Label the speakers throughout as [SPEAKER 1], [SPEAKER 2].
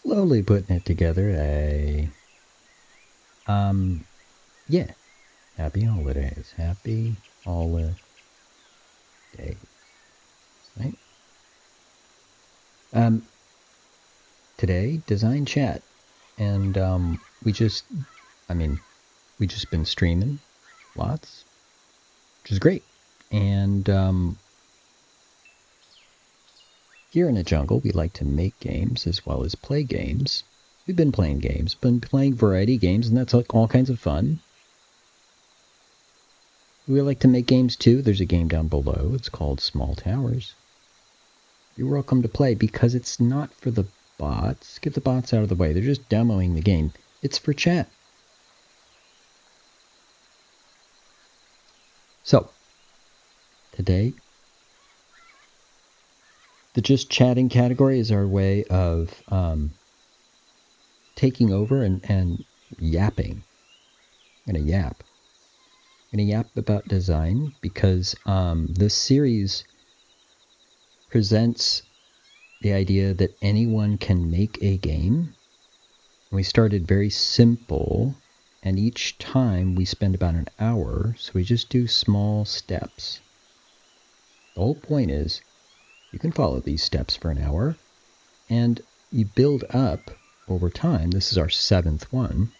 [SPEAKER 1] slowly putting it together. Yeah. Happy holidays. Happy holidays. Right? Today, design chat. And we just been streaming lots, which is great. And here in the jungle, we like to make games as well as play games. We've been playing games, been playing variety games, and that's like all kinds of fun. We like to make games too. There's a game down below. It's called Small Towers. You're welcome to play because it's not for the bots. Get the bots out of the way. They're just demoing the game. It's for chat. So, today, the just chatting category is our way of taking over and yapping. I'm going to yap. I'm going to yap about design because this series presents the idea that anyone can make a game. We started very simple, and each time we spend about an hour, so we just do small steps. The whole point is you can follow these steps for an hour, and you build up over time. This is our 7th one.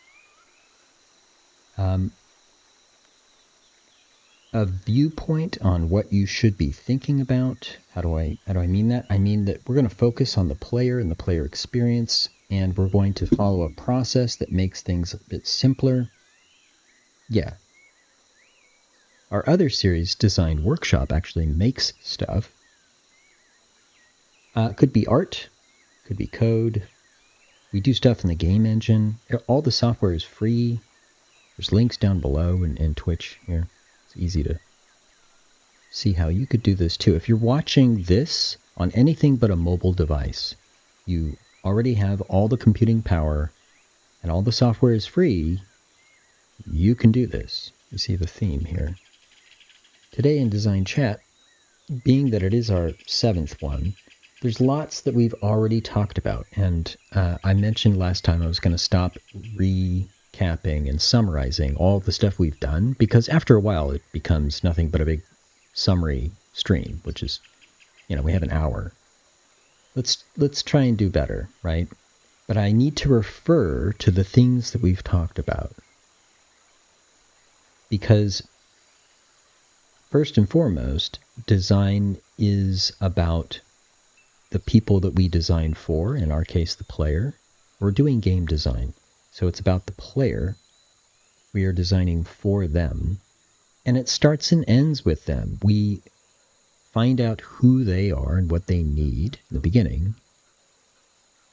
[SPEAKER 1] A viewpoint on what you should be thinking about. How do I mean that? I mean that we're going to focus on the player and the player experience, and we're going to follow a process that makes things a bit simpler. Yeah. Our other series, Design Workshop, actually makes stuff. Could be art, could be code. We do stuff in the game engine. All the software is free. There's links down below in Twitch here. It's easy to see how you could do this too. If you're watching this on anything but a mobile device, you already have all the computing power and all the software is free, you can do this. You see the theme here. Today in Design Chat, being that it is our 7th one, there's lots that we've already talked about. And I mentioned last time I was going to stop recapping and summarizing all the stuff we've done, because after a while it becomes nothing but a big summary stream, which is, we have an hour. Let's try and do better, right? But I need to refer to the things that we've talked about. Because first and foremost, design is about the people that we design for, in our case, the player. We're doing game design, so it's about the player. We are designing for them, and it starts and ends with them. We find out who they are and what they need in the beginning,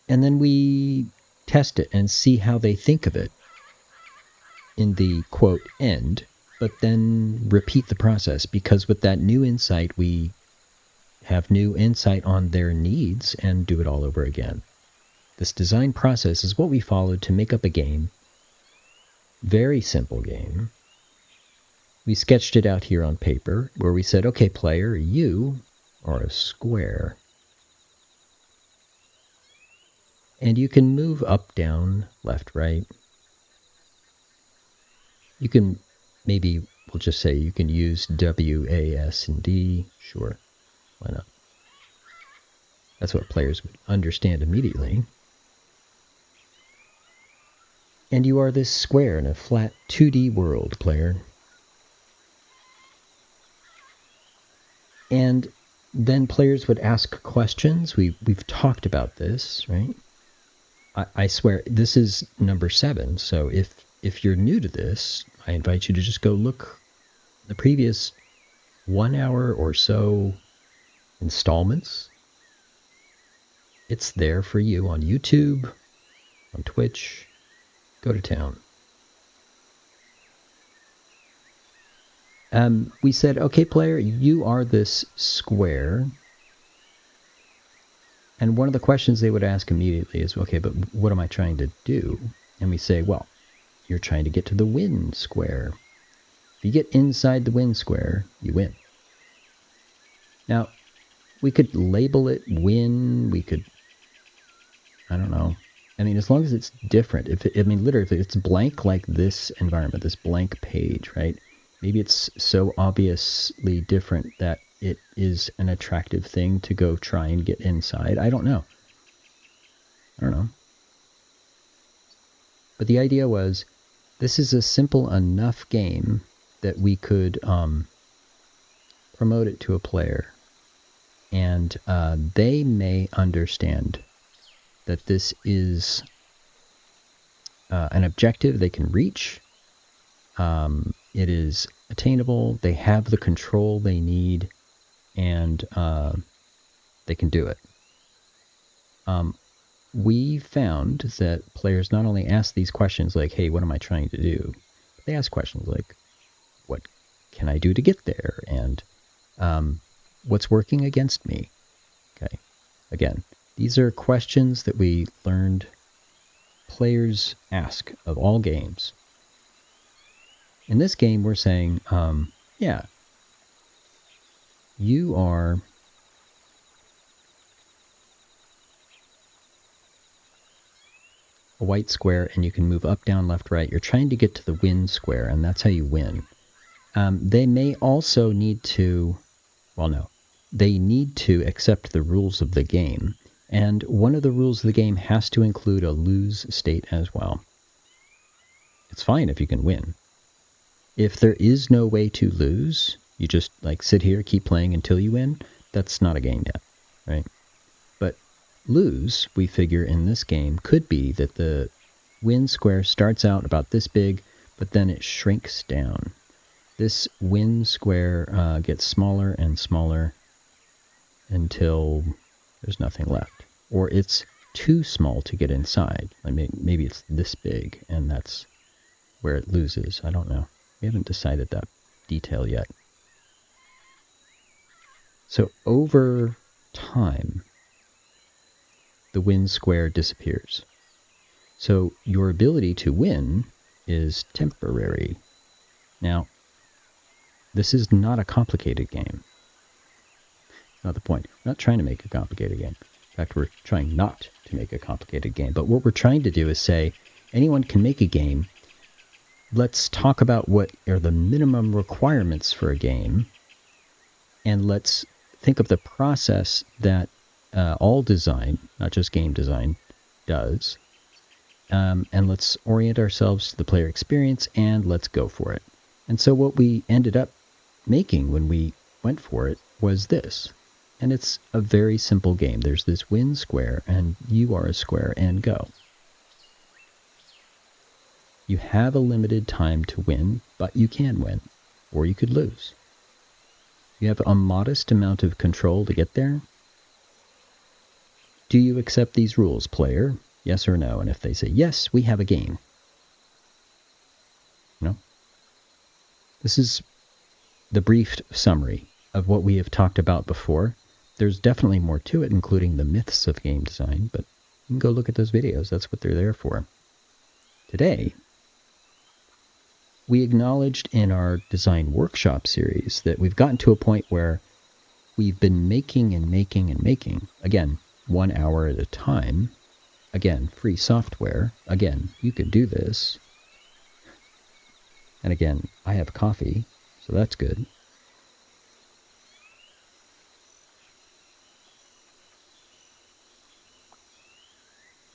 [SPEAKER 1] and then we test it and see how they think of it in the, quote, end, but then repeat the process, because with that new insight, we have new insight on their needs and do it all over again. This design process is what we followed to make up a game. Very simple game. We sketched it out here on paper where we said, okay, player, you are a square. And you can move up, down, left, right. You can, maybe we'll just say you can use W, A, S, and D. Sure, why not? That's what players would understand immediately. And you are this square in a flat 2D world, player. And then players would ask questions. We've talked about this, right? I swear, this is number 7, so if you're new to this, I invite you to just go look the previous 1 hour or so installments. It's there for you on YouTube, on Twitch. Go to town. We said, okay, player, you are this square. And one of the questions they would ask immediately is, okay, but what am I trying to do? And we say, well, you're trying to get to the win square. If you get inside the win square, you win. Now, we could label it win. We could, I don't know, I mean, as long as it's different. I mean, literally, if it's blank like this environment, this blank page, right? Maybe it's so obviously different that it is an attractive thing to go try and get inside. I don't know. But the idea was, this is a simple enough game that we could promote it to a player, and they may understand that this is an objective they can reach. It is attainable. They have the control they need, and they can do it. We found that players not only ask these questions like, hey, what am I trying to do? But they ask questions like, what can I do to get there? And what's working against me? Okay. Again, these are questions that we learned players ask of all games. In this game, we're saying, yeah, you are a white square and you can move up, down, left, right. You're trying to get to the win square, and that's how you win. They may also need to, well, no, they need to accept the rules of the game. And one of the rules of the game has to include a lose state as well. It's fine if you can win. If there is no way to lose, you just like sit here, keep playing until you win, that's not a game yet, right? But lose, we figure in this game, could be that the win square starts out about this big, but then it shrinks down. This win square gets smaller and smaller until there's nothing left. Or it's too small to get inside. I mean, maybe it's this big, and that's where it loses. I don't know. We haven't decided that detail yet. So over time, the win square disappears. So your ability to win is temporary. Now, this is not a complicated game. Not the point. We're not trying to make a complicated game. In fact, we're trying not to make a complicated game. But what we're trying to do is say, anyone can make a game. Let's talk about what are the minimum requirements for a game. And let's think of the process that all design, not just game design, does. And let's orient ourselves to the player experience, and let's go for it. And so what we ended up making when we went for it was this. And it's a very simple game. There's this win square, and you are a square, and go. You have a limited time to win, but you can win, or you could lose. You have a modest amount of control to get there. Do you accept these rules, player? Yes or no? And if they say yes, we have a game. No? This is the brief summary of what we have talked about before. There's definitely more to it, including the myths of game design, but you can go look at those videos. That's what they're there for. Today, we acknowledged in our design workshop series that we've gotten to a point where we've been making and making and making. Again, 1 hour at a time. Again, free software. Again, you can do this. And again, I have coffee, so that's good.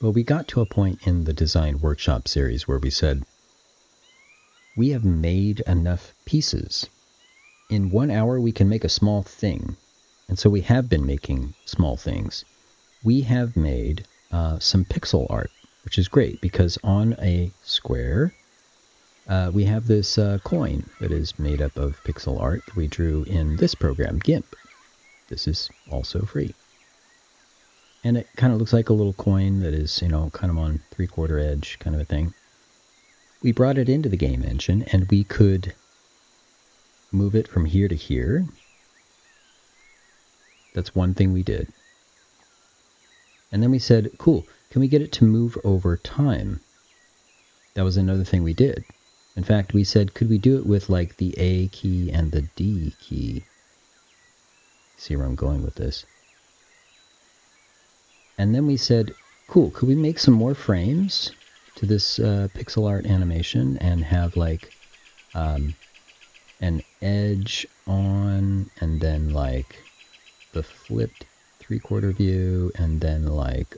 [SPEAKER 1] Well, we got to a point in the design workshop series where we said, we have made enough pieces. In 1 hour, we can make a small thing. And so we have been making small things. We have made some pixel art, which is great because on a square, we have this coin that is made up of pixel art that we drew in this program, GIMP. This is also free. And it kind of looks like a little coin that is, kind of on 3/4 edge kind of a thing. We brought it into the game engine, and we could move it from here to here. That's one thing we did. And then we said, cool, can we get it to move over time? That was another thing we did. In fact, we said, could we do it with like the A key and the D key? See where I'm going with this. And then we said, cool. Could we make some more frames to this pixel art animation and have like an edge on, and then like the flipped 3/4 view, and then like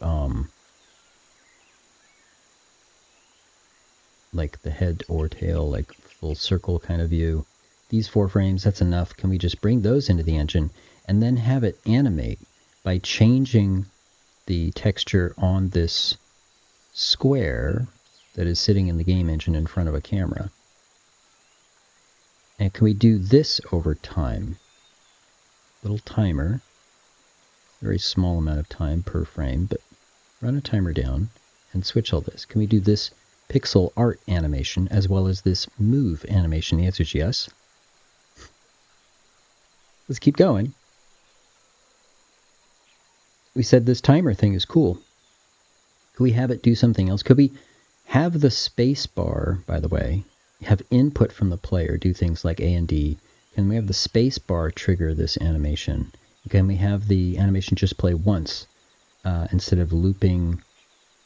[SPEAKER 1] the head or tail, like full circle kind of view. These 4 frames, that's enough. Can we just bring those into the engine and then have it animate by changing the texture on this square that is sitting in the game engine in front of a camera? And can we do this over time? Little timer, very small amount of time per frame, but run a timer down and switch all this. Can we do this pixel art animation as well as this move animation? The answer is yes. Let's keep going. We said this timer thing is cool. Could we have it do something else? Could we have the space bar, by the way, have input from the player, do things like A and D? Can we have the space bar trigger this animation? Can we have the animation just play once instead of looping,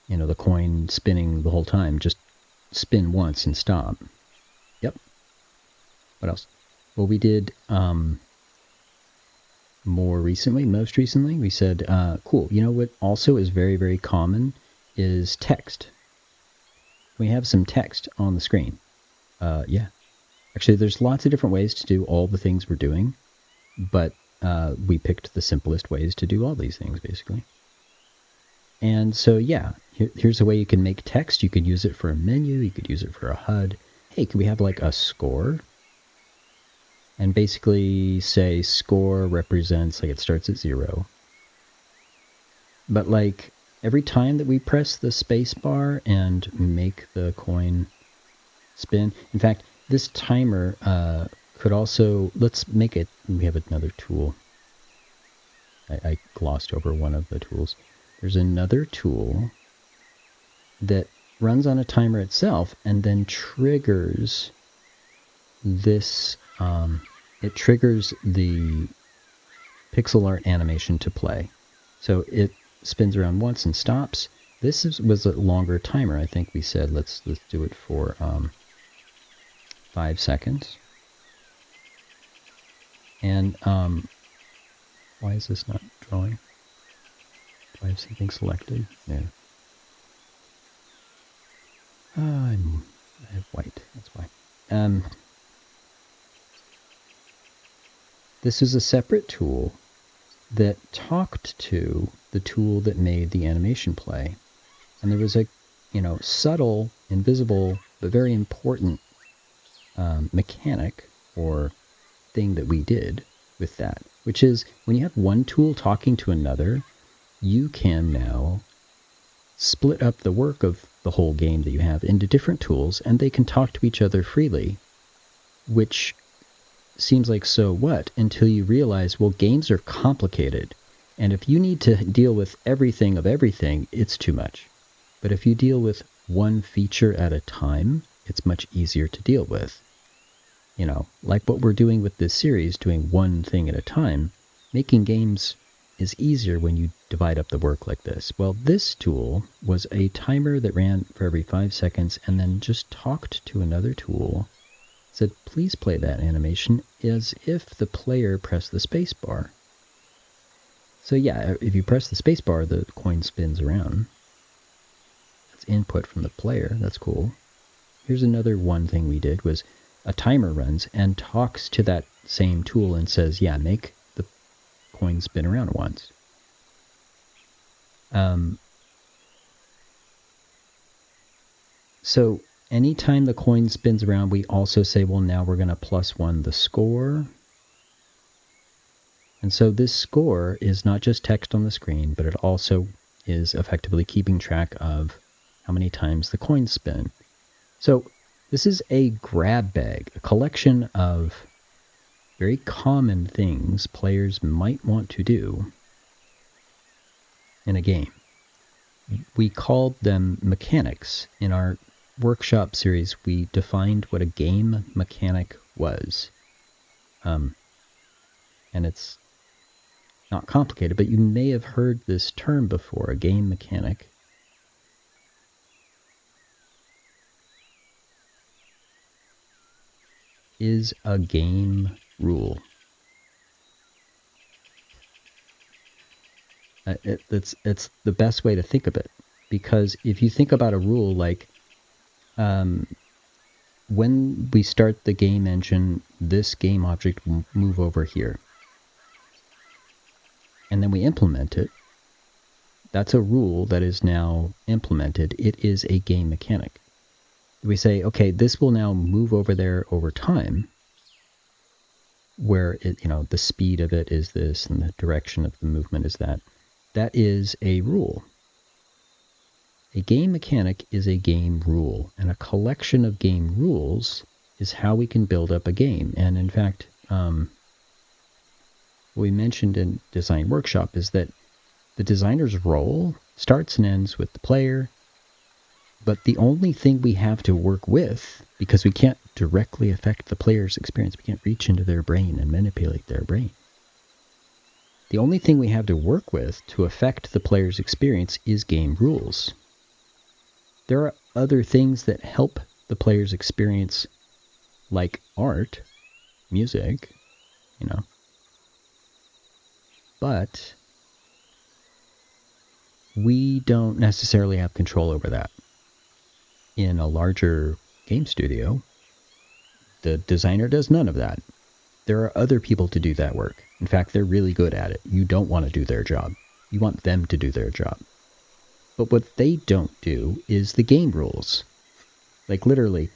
[SPEAKER 1] the coin spinning the whole time? Just spin once and stop. Yep. What else? Well, we did most recently, we said, cool, what also is very, very common is text. We have some text on the screen. Yeah. Actually, there's lots of different ways to do all the things we're doing, but we picked the simplest ways to do all these things, basically. And so, yeah, here's a way you can make text. You could use it for a menu. You could use it for a HUD. Hey, could we have like a score? And basically say score represents, like it starts at 0. But like every time that we press the space bar and make the coin spin, in fact, this timer could also, let's make it, we have another tool. I glossed over one of the tools. There's another tool that runs on a timer itself and then triggers this, it triggers the pixel art animation to play. So it spins around once and stops. This was a longer timer. I think we said let's do it for 5 seconds. And why is this not drawing? Do I have something selected? Yeah. I have white. That's why. This is a separate tool that talked to the tool that made the animation play. And there was a, subtle, invisible, but very important mechanic or thing that we did with that, which is when you have one tool talking to another, you can now split up the work of the whole game that you have into different tools, and they can talk to each other freely, which seems like so what until you realize, well, games are complicated, and if you need to deal with everything of everything, it's too much. But if you deal with one feature at a time, it's much easier to deal with. Like what we're doing with this series, doing one thing at a time, making games is easier when you divide up the work like this. Well, this tool was a timer that ran for every 5 seconds and then just talked to another tool, said, please play that animation as if the player pressed the space bar. So yeah, if you press the space bar, the coin spins around. That's input from the player. That's cool. Here's another one thing we did was a timer runs and talks to that same tool and says, yeah, make the coin spin around once. So anytime the coin spins around, we also say, well, now we're going to +1 the score. And so this score is not just text on the screen, but it also is effectively keeping track of how many times the coins spin. So this is a grab bag, a collection of very common things players might want to do in a game. We called them mechanics. In our workshop series, we defined what a game mechanic was. And it's not complicated, but you may have heard this term before, a game mechanic. is a game rule. It's the best way to think of it, because if you think about a rule like when we start the game engine, this game object will move over here, and then we implement it. That's a rule that is now implemented. It is a game mechanic. We say, okay, this will now move over there over time, where it, the speed of it is this and the direction of the movement is that. That is a rule. A game mechanic is a game rule, and a collection of game rules is how we can build up a game. And in fact, what we mentioned in Design Workshop is that the designer's role starts and ends with the player, but the only thing we have to work with, because we can't directly affect the player's experience, we can't reach into their brain and manipulate their brain. The only thing we have to work with to affect the player's experience is game rules. There are other things that help the player's experience, like art, music, but we don't necessarily have control over that. In a larger game studio, the designer does none of that. There are other people to do that work. In fact, they're really good at it. You don't want to do their job. You want them to do their job. But what they don't do is the game rules. Like literally,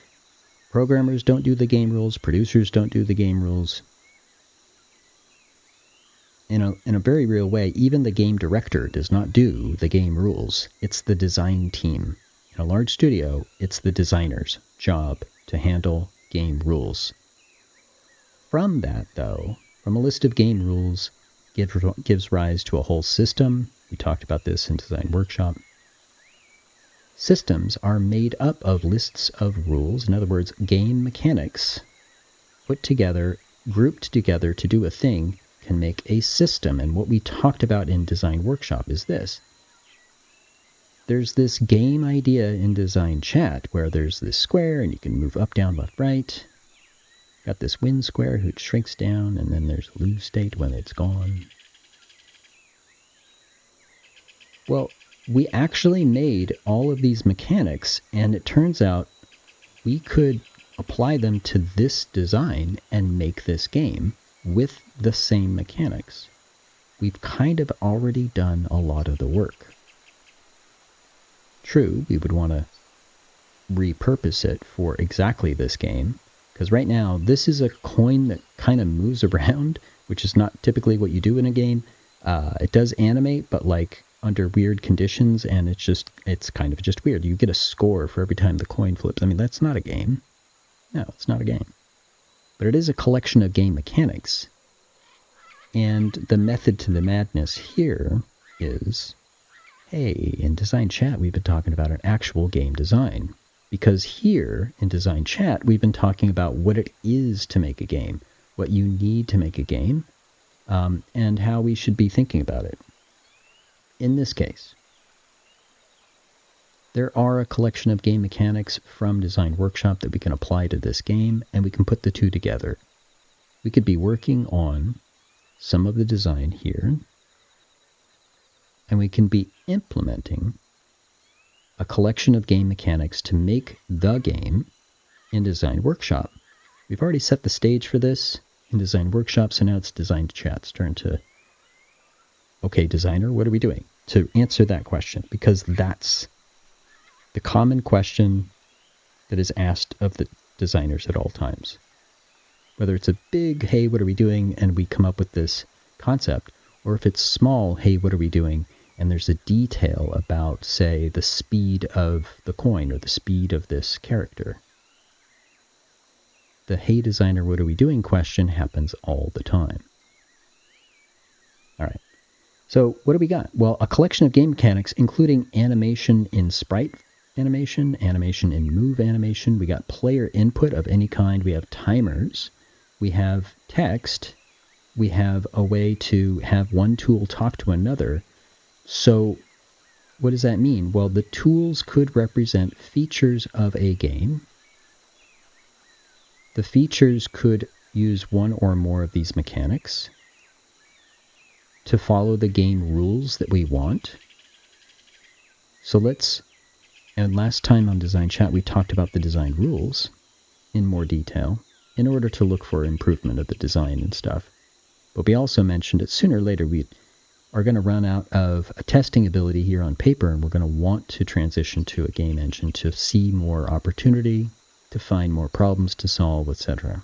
[SPEAKER 1] programmers don't do the game rules, producers don't do the game rules. In a very real way, even the game director does not do the game rules. It's the design team. In a large studio, it's the designer's job to handle game rules. From that, though, from a list of game rules, gives rise to a whole system. We talked about this in Design Workshop. Systems are made up of lists of rules, in other words, game mechanics, put together, grouped together to do a thing, can make a system. And what we talked about in Design Workshop is this. There's this game idea in Design Chat where there's this square and you can move up, down, left, right. Got this win square which shrinks down, and then there's lose state when it's gone. Well, we actually made all of these mechanics, and it turns out we could apply them to this design and make this game with the same mechanics. We've kind of already done a lot of the work. True, we would want to repurpose it for exactly this game, because right now this is a coin that kind of moves around, which is not typically what you do in a game. It does animate, but like under weird conditions, and it's kind of just weird. You get a score for every time the coin flips. I mean, that's not a game. No, it's not a game. But it is a collection of game mechanics. And the method to the madness here is, hey, in Design Chat we've been talking about an actual game design. Because here in Design Chat we've been talking about what it is to make a game, what you need to make a game, and how we should be thinking about it. In this case, there are a collection of game mechanics from Design Workshop that we can apply to this game, and we can put the two together. We could be working on some of the design here, and we can be implementing a collection of game mechanics to make the game in Design Workshop. We've already set the stage for this in Design Workshop, so now it's Design Chat's turn to, okay, designer, what are we doing? To answer that question, because that's the common question that is asked of the designers at all times. Whether it's a big, hey, what are we doing, and we come up with this concept, or if it's small, hey, what are we doing, and there's a detail about, say, the speed of the coin or the speed of this character. The hey designer, what are we doing question happens all the time. All right. So what do we got? Well, a collection of game mechanics, including animation in sprite animation, animation in move animation. We got player input of any kind. We have timers. We have text. We have a way to have one tool talk to another. So what does that mean? Well, the tools could represent features of a game. The features could use one or more of these mechanics to follow the game rules that we want. So and last time on Design Chat, we talked about the design rules in more detail in order to look for improvement of the design and stuff. But we also mentioned that sooner or later we are going to run out of a testing ability here on paper, and we're going to want to transition to a game engine to see more opportunity, to find more problems to solve, etc.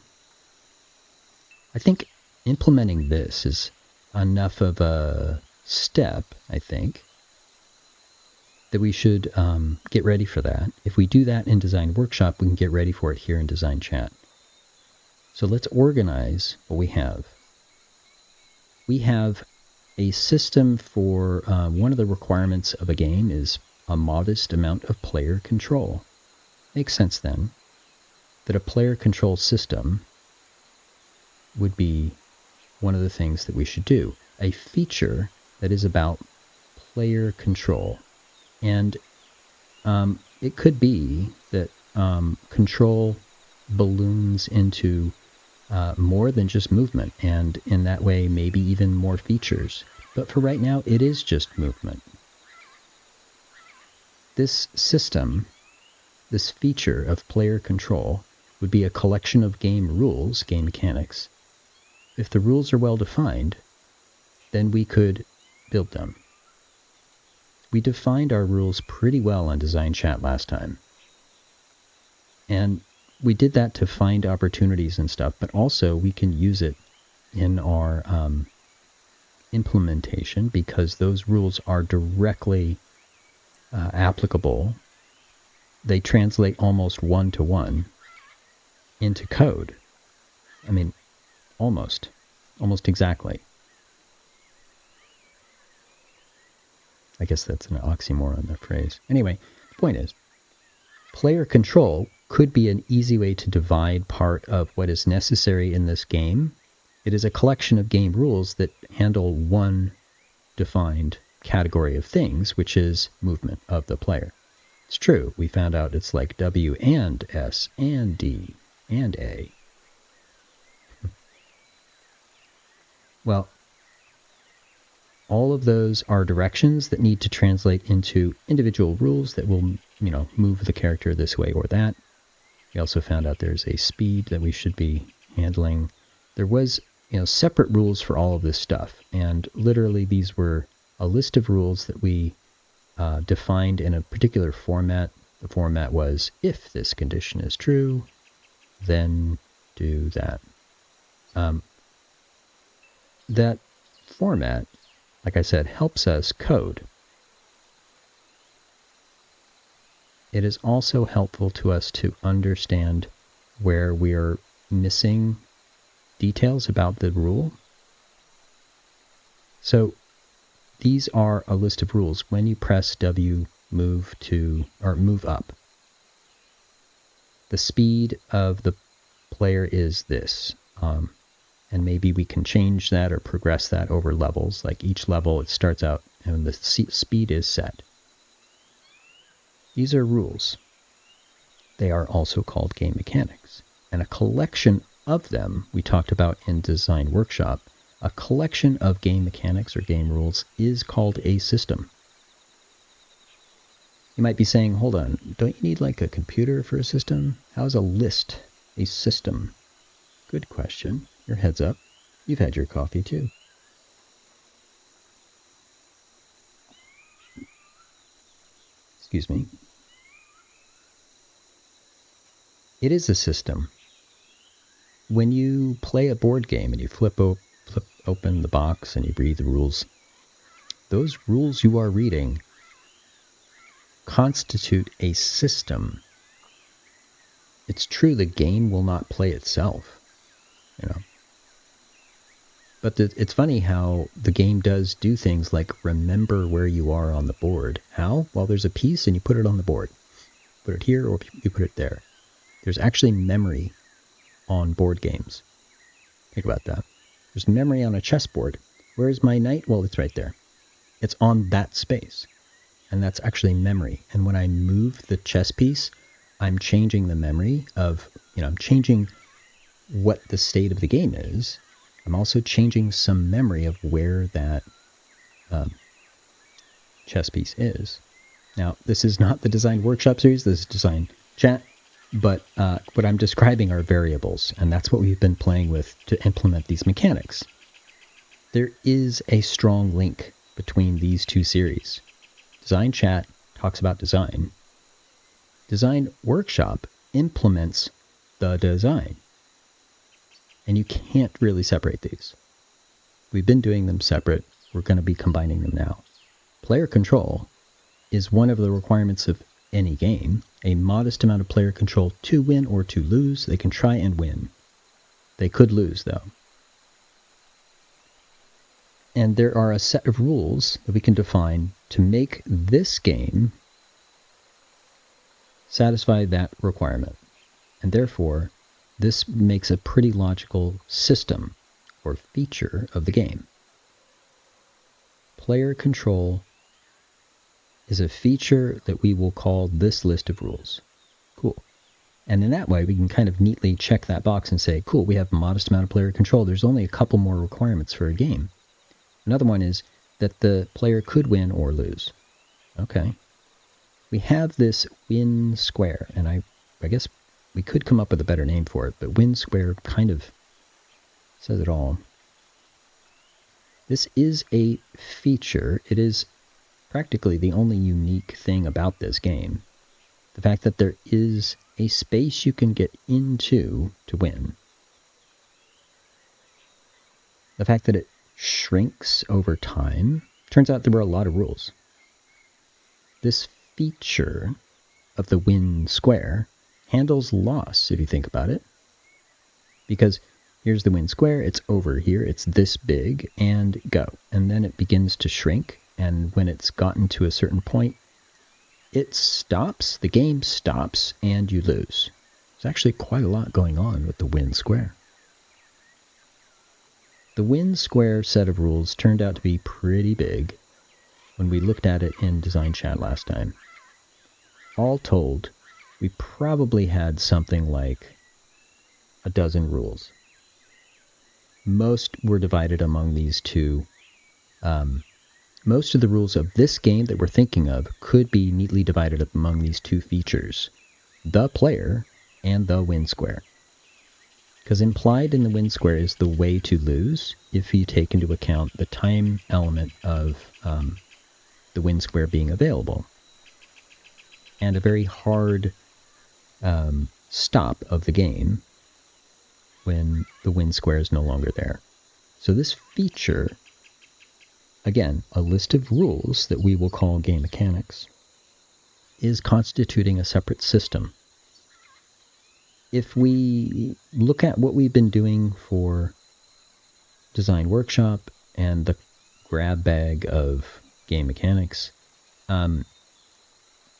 [SPEAKER 1] I think implementing this is enough of a step, I think, that we should get ready for that. If we do that in Design Workshop, we can get ready for it here in Design Chat. So let's organize what we have. We have a system for one of the requirements of a game is a modest amount of player control. Makes sense then that a player control system would be one of the things that we should do. A feature that is about player control. And it could be that control balloons into more than just movement, and in that way maybe even more features. But for right now, it is just movement. This system, this feature of player control, would be a collection of game rules, game mechanics. If the rules are well defined, then we could build them. We defined our rules pretty well on Design Chat last time. And we did that to find opportunities and stuff, but also we can use it in our implementation because those rules are directly applicable. They translate almost one-to-one into code. I mean, almost exactly. I guess that's an oxymoron, that phrase. Anyway, the point is, player control could be an easy way to divide part of what is necessary in this game. It is a collection of game rules that handle one defined category of things, which is movement of the player. It's true, we found out it's like W and S and D and A. Well, all of those are directions that need to translate into individual rules that will, move the character this way or that. We also found out there's a speed that we should be handling. There was, separate rules for all of this stuff, and literally these were a list of rules that we defined in a particular format. The format was, if this condition is true, then do that. That format, like I said, helps us code. It is also helpful to us to understand where we are missing details about the rule. So these are a list of rules. When you press W, move up. The speed of the player is this. And maybe we can change that or progress that over levels. Like each level, it starts out and the speed is set. These are rules. They are also called game mechanics. And a collection of them, we talked about in Design Workshop, a collection of game mechanics or game rules is called a system. You might be saying, hold on, don't you need like a computer for a system? How is a list a system? Good question. Your head's up. You've had your coffee too. Excuse me. It is a system. When you play a board game and you flip open the box and you read the rules, those rules you are reading constitute a system. It's true the game will not play itself, But it's funny how the game does do things like remember where you are on the board. How? Well, there's a piece and you put it on the board. Put it here or you put it there. There's actually memory on board games. Think about that. There's memory on a chessboard. Where's my knight? Well, it's right there. It's on that space. And that's actually memory. And when I move the chess piece, I'm changing the memory of, I'm changing what the state of the game is, I'm also changing some memory of where that chess piece is. Now, this is not the Design Workshop series, this is Design Chat, but what I'm describing are variables, and that's what we've been playing with to implement these mechanics. There is a strong link between these two series. Design Chat talks about design. Design Workshop implements the design. And you can't really separate these. We've been doing them separate. We're going to be combining them now. Player control is one of the requirements of any game. A modest amount of player control to win or to lose. They can try and win. They could lose, though. And there are a set of rules that we can define to make this game satisfy that requirement. And therefore, this makes a pretty logical system or feature of the game. Player control is a feature that we will call this list of rules. Cool. And in that way, we can kind of neatly check that box and say, cool, we have a modest amount of player control. There's only a couple more requirements for a game. Another one is that the player could win or lose. Okay. We have this win square, and I guess we could come up with a better name for it, but win square kind of says it all. This is a feature. It is practically the only unique thing about this game. The fact that there is a space you can get into to win. The fact that it shrinks over time. Turns out there were a lot of rules. This feature of the win square handles loss, if you think about it. Because here's the win square, it's over here, it's this big, and go. And then it begins to shrink, and when it's gotten to a certain point, it stops, the game stops, and you lose. There's actually quite a lot going on with the win square. The win square set of rules turned out to be pretty big when we looked at it in Design Chat last time. All told, we probably had something like a dozen rules. Most were divided among these two. Most of the rules of this game that we're thinking of could be neatly divided up among these two features, the player and the win square. Because implied in the win square is the way to lose if you take into account the time element of the win square being available. And a very hard stop of the game when the win square is no longer there. So this feature, again, a list of rules that we will call game mechanics, is constituting a separate system. If we look at what we've been doing for Design Workshop and the grab bag of game mechanics,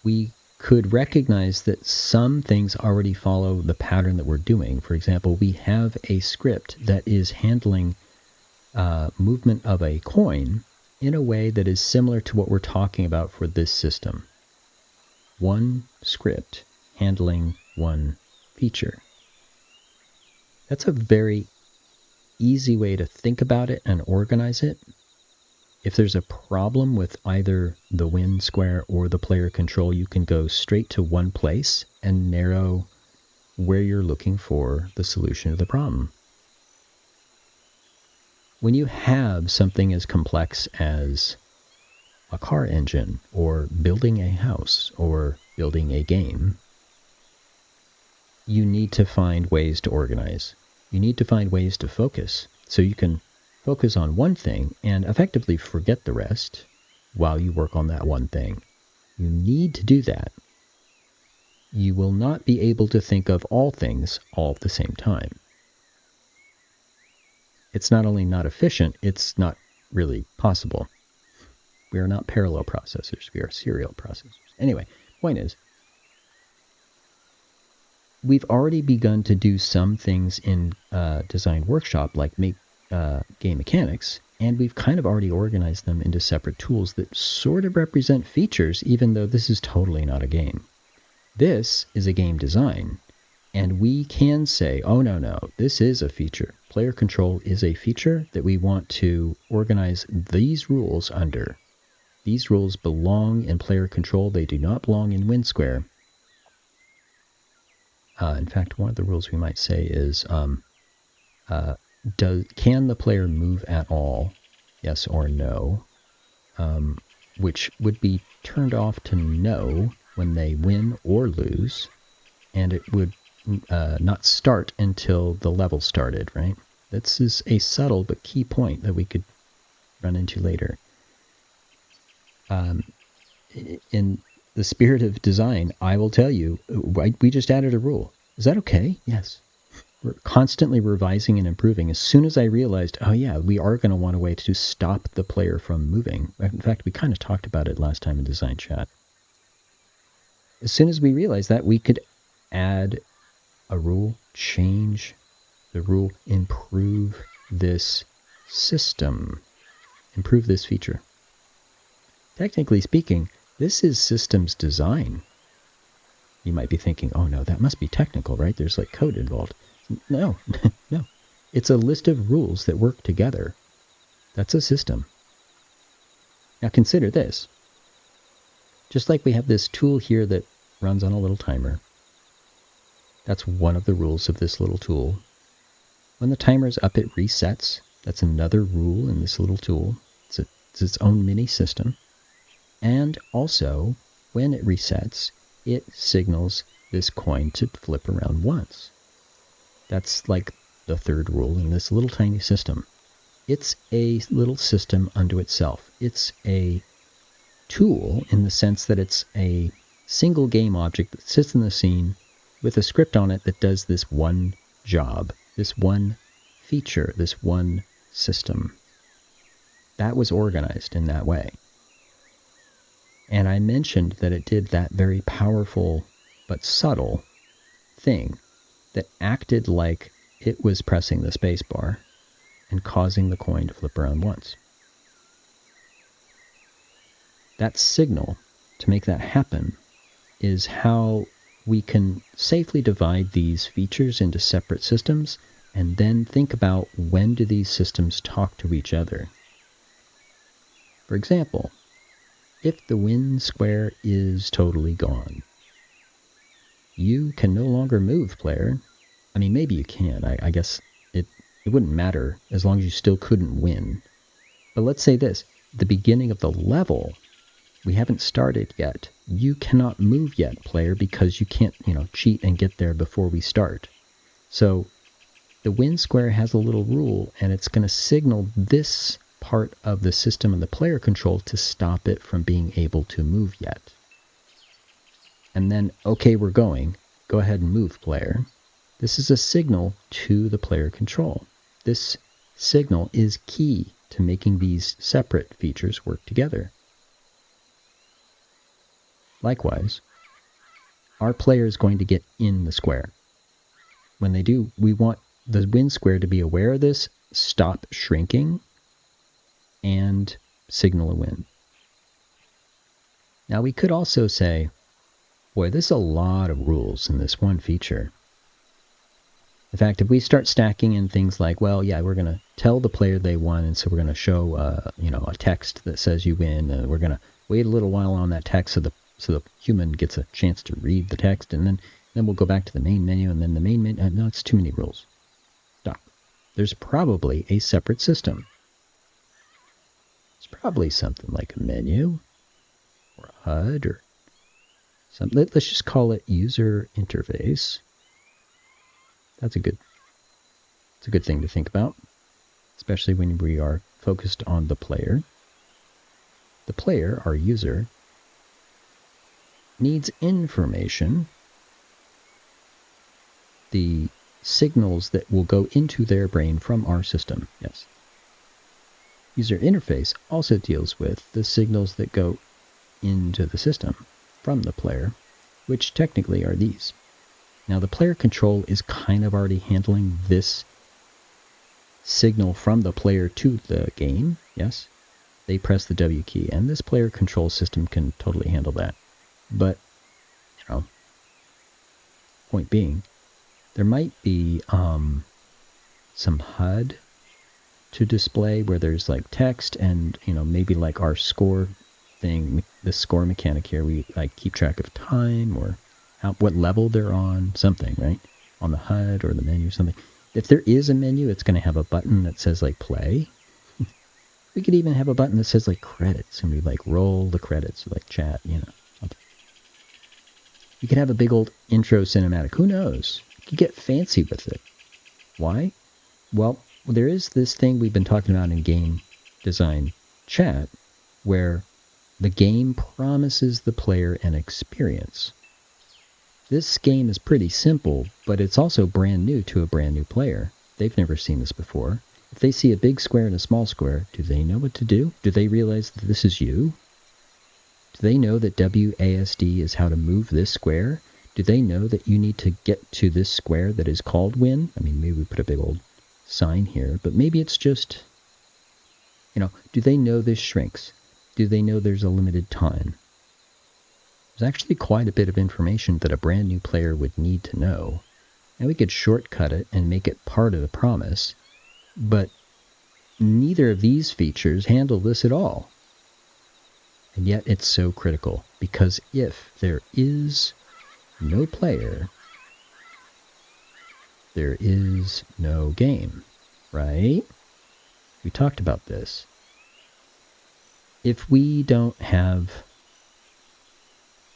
[SPEAKER 1] we could recognize that some things already follow the pattern that we're doing. For example, we have a script that is handling movement of a coin in a way that is similar to what we're talking about for this system. One script handling one feature. That's a very easy way to think about it and organize it. If there's a problem with either the win square or the player control, you can go straight to one place and narrow where you're looking for the solution to the problem. When you have something as complex as a car engine, or building a house, or building a game, you need to find ways to organize. You need to find ways to focus, so you can focus on one thing and effectively forget the rest while you work on that one thing. You need to do that. You will not be able to think of all things all at the same time. It's not only not efficient, it's not really possible. We are not parallel processors, we are serial processors. Anyway, point is, we've already begun to do some things in Design Workshop, like make game mechanics, and we've kind of already organized them into separate tools that sort of represent features, even though this is totally not a game. This is a game design, And we can say, oh, no, this is a feature. Player control is a feature that we want to organize these rules under. These rules belong in player control. They do not belong in win square. In fact, one of the rules we might say is, can the player move at all? Yes or no. Which would be turned off to no when they win or lose. And it would not start until the level started, right? This is a subtle but key point that we could run into later. In the spirit of design, I will tell you, we just added a rule. Is that okay? Yes. We're constantly revising and improving. As soon as I realized, oh yeah, we are going to want a way to stop the player from moving. In fact, we kind of talked about it last time in Design Chat. As soon as we realized that, we could add a rule, change the rule, improve this system, improve this feature. Technically speaking, this is systems design. You might be thinking, oh no, that must be technical, right? There's like code involved. No, no. It's a list of rules that work together. That's a system. Now consider this. Just like we have this tool here that runs on a little timer. That's one of the rules of this little tool. When the timer is up, it resets. That's another rule in this little tool. It's its own mini system. And also, when it resets, it signals this coin to flip around once. That's like the third rule in this little tiny system. It's a little system unto itself. It's a tool in the sense that it's a single game object that sits in the scene with a script on it that does this one job, this one feature, this one system. That was organized in that way. And I mentioned that it did that very powerful but subtle thing that acted like it was pressing the space bar and causing the coin to flip around once. That signal, to make that happen, is how we can safely divide these features into separate systems and then think about when do these systems talk to each other. For example, if the win square is totally gone, you can no longer move, player. I mean, maybe you can. I guess it wouldn't matter as long as you still couldn't win. But let's say this, the beginning of the level, we haven't started yet. You cannot move yet, player, because you can't, cheat and get there before we start. So the win square has a little rule, and it's going to signal this part of the system and the player control to stop it from being able to move yet. And then, okay, we're going. Go ahead and move, player. This is a signal to the player control. This signal is key to making these separate features work together. Likewise, our player is going to get in the square. When they do, we want the win square to be aware of this, stop shrinking, and signal a win. Now we could also say, boy, there's a lot of rules in this one feature. In fact, if we start stacking in things like, well, yeah, we're going to tell the player they won, and so we're going to show, a text that says you win, and we're going to wait a little while on that text so the human gets a chance to read the text, and then we'll go back to the main menu, and then the main menu. No, it's too many rules. Stop. There's probably a separate system. It's probably something like a menu or a HUD or something. Let's just call it user interface. It's a good thing to think about, especially when we are focused on the player. The player, our user, needs information, the signals that will go into their brain from our system. Yes. User interface also deals with the signals that go into the system from the player, which technically are these. Now the player control is kind of already handling this signal from the player to the game. Yes. They press the W key, and this player control system can totally handle that. But, point being, There might be some HUD to display where there's like text and, maybe like our score thing, the score mechanic here, we like keep track of time or what level they're on, something, right? On the HUD or the menu or something. If there is a menu, it's going to have a button that says like play. We could even have a button that says like credits, and we like roll the credits, like chat, You could have a big old intro cinematic. Who knows? You could get fancy with it. Why? Well, there is this thing we've been talking about in game design chat where the game promises the player an experience. This game is pretty simple, but it's also brand new to a brand new player. They've never seen this before. If they see a big square and a small square, do they know what to do? Do they realize that this is you? Do they know that WASD is how to move this square? Do they know that you need to get to this square that is called win? I mean, maybe we put a big old sign here, but maybe it's just, do they know this shrinks? Do they know there's a limited time? There's actually quite a bit of information that a brand new player would need to know. And we could shortcut it and make it part of the promise, but neither of these features handle this at all. And yet it's so critical, because if there is no player, there is no game, right? We talked about this. If we don't have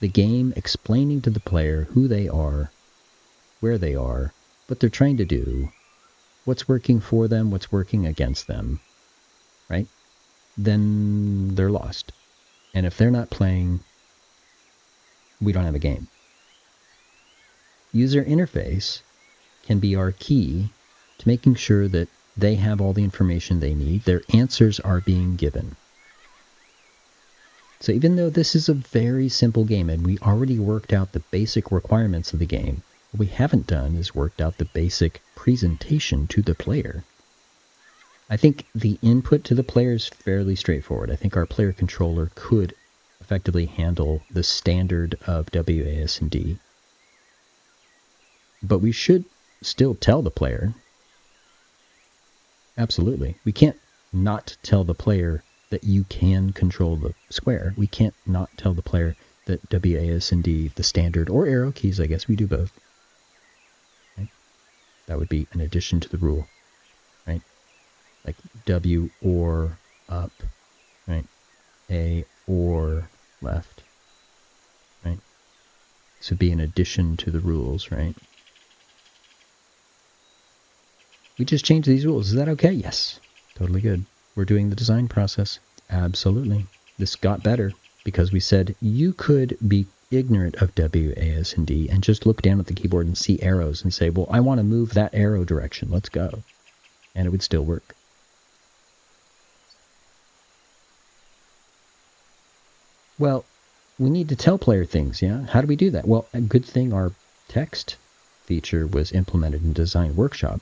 [SPEAKER 1] the game explaining to the player who they are, where they are, what they're trying to do, what's working for them, what's working against them, right? Then they're lost. And if they're not playing, we don't have a game. User interface can be our key to making sure that they have all the information they need, their answers are being given. So even though this is a very simple game and we already worked out the basic requirements of the game, what we haven't done is worked out the basic presentation to the player. I think the input to the player is fairly straightforward. I think our player controller could effectively handle the standard of WASD. But we should still tell the player. Absolutely. We can't not tell the player that you can control the square. We can't not tell the player that WASD, the standard, or arrow keys, I guess we do both. Right? That would be an addition to the rule. Right? Like W or up, right? A or left, right? This would be an addition to the rules, right? We just changed these rules. Is that okay? Yes. Totally good. We're doing the design process. Absolutely. This got better because we said you could be ignorant of WASD and just look down at the keyboard and see arrows and say, well, I want to move that arrow direction. Let's go. And it would still work. Well, we need to tell player things, yeah? How do we do that? Well, a good thing our text feature was implemented in Design Workshop.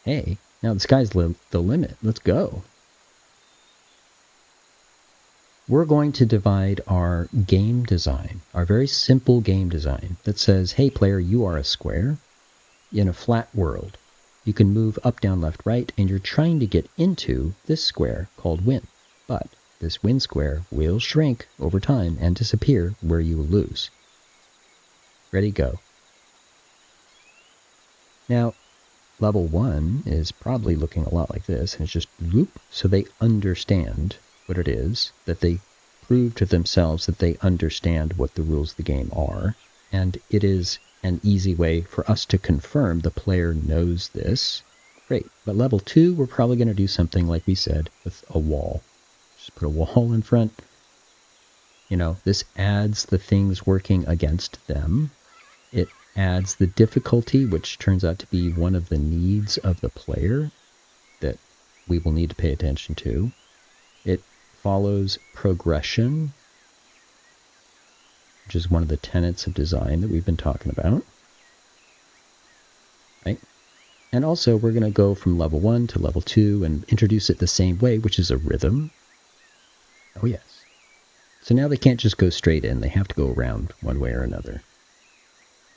[SPEAKER 1] Hey, now the sky's the limit. Let's go. We're going to divide our game design, our very simple game design that says, hey player, you are a square in a flat world. You can move up, down, left, right, and you're trying to get into this square called win. But this win square will shrink over time and disappear where you will lose. Ready, go. Now, level 1 is probably looking a lot like this, and it's just whoop, so they understand what it is, that they prove to themselves that they understand what the rules of the game are, and it is an easy way for us to confirm the player knows this. Great, but level 2, we're probably going to do something like we said with a wall. Just put a wall in front. This adds the things working against them. It adds the difficulty, which turns out to be one of the needs of the player that we will need to pay attention to. It follows progression, which is one of the tenets of design that we've been talking about. Right? And also, we're going to go from level 1 to level 2 and introduce it the same way, which is a rhythm. Oh, yes. So now they can't just go straight in. They have to go around one way or another.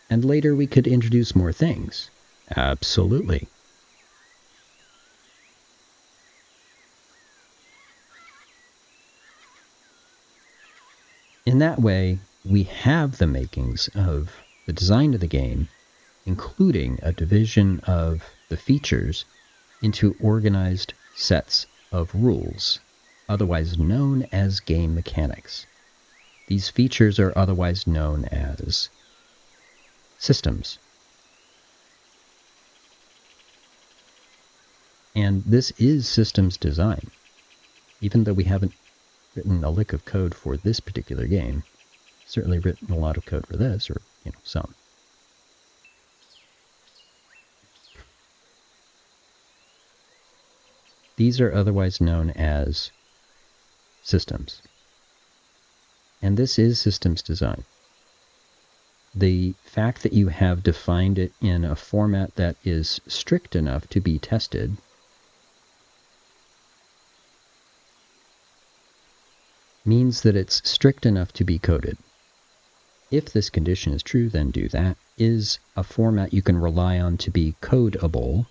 [SPEAKER 1] And later we could introduce more things. Absolutely. In that way, we have the makings of the design of the game, including a division of the features into organized sets of rules, otherwise known as game mechanics. These features are otherwise known as systems. And this is systems design. Even though we haven't written a lick of code for this particular game, certainly written a lot of code for this, or some. These are otherwise known as systems. And this is systems design. The fact that you have defined it in a format that is strict enough to be tested means that it's strict enough to be coded. If this condition is true, then do that, is a format you can rely on to be codeable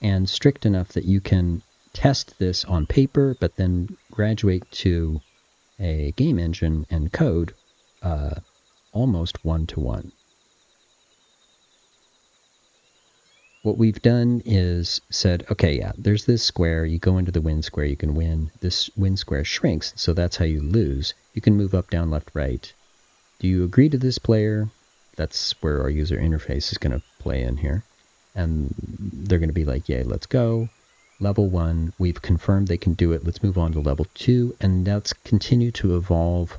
[SPEAKER 1] and strict enough that you can test this on paper, but then graduate to a game engine and code almost one-to-one. What we've done is said, okay, yeah, there's this square. You go into the win square, you can win. This win square shrinks, so that's how you lose. You can move up, down, left, right. Do you agree to this player? That's where our user interface is going to play in here. And they're going to be like, yay, let's go. Level 1, we've confirmed they can do it. Let's move on to level 2. And let's continue to evolve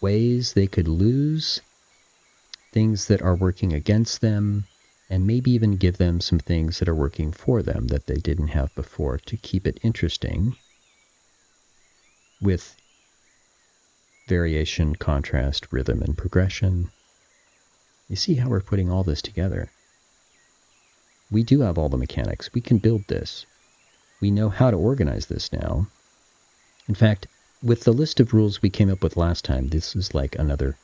[SPEAKER 1] ways they could lose, things that are working against them, and maybe even give them some things that are working for them that they didn't have before to keep it interesting with variation, contrast, rhythm, and progression. You see how we're putting all this together? We do have all the mechanics. We can build this. We know how to organize this now. In fact, with the list of rules we came up with last time, this is like another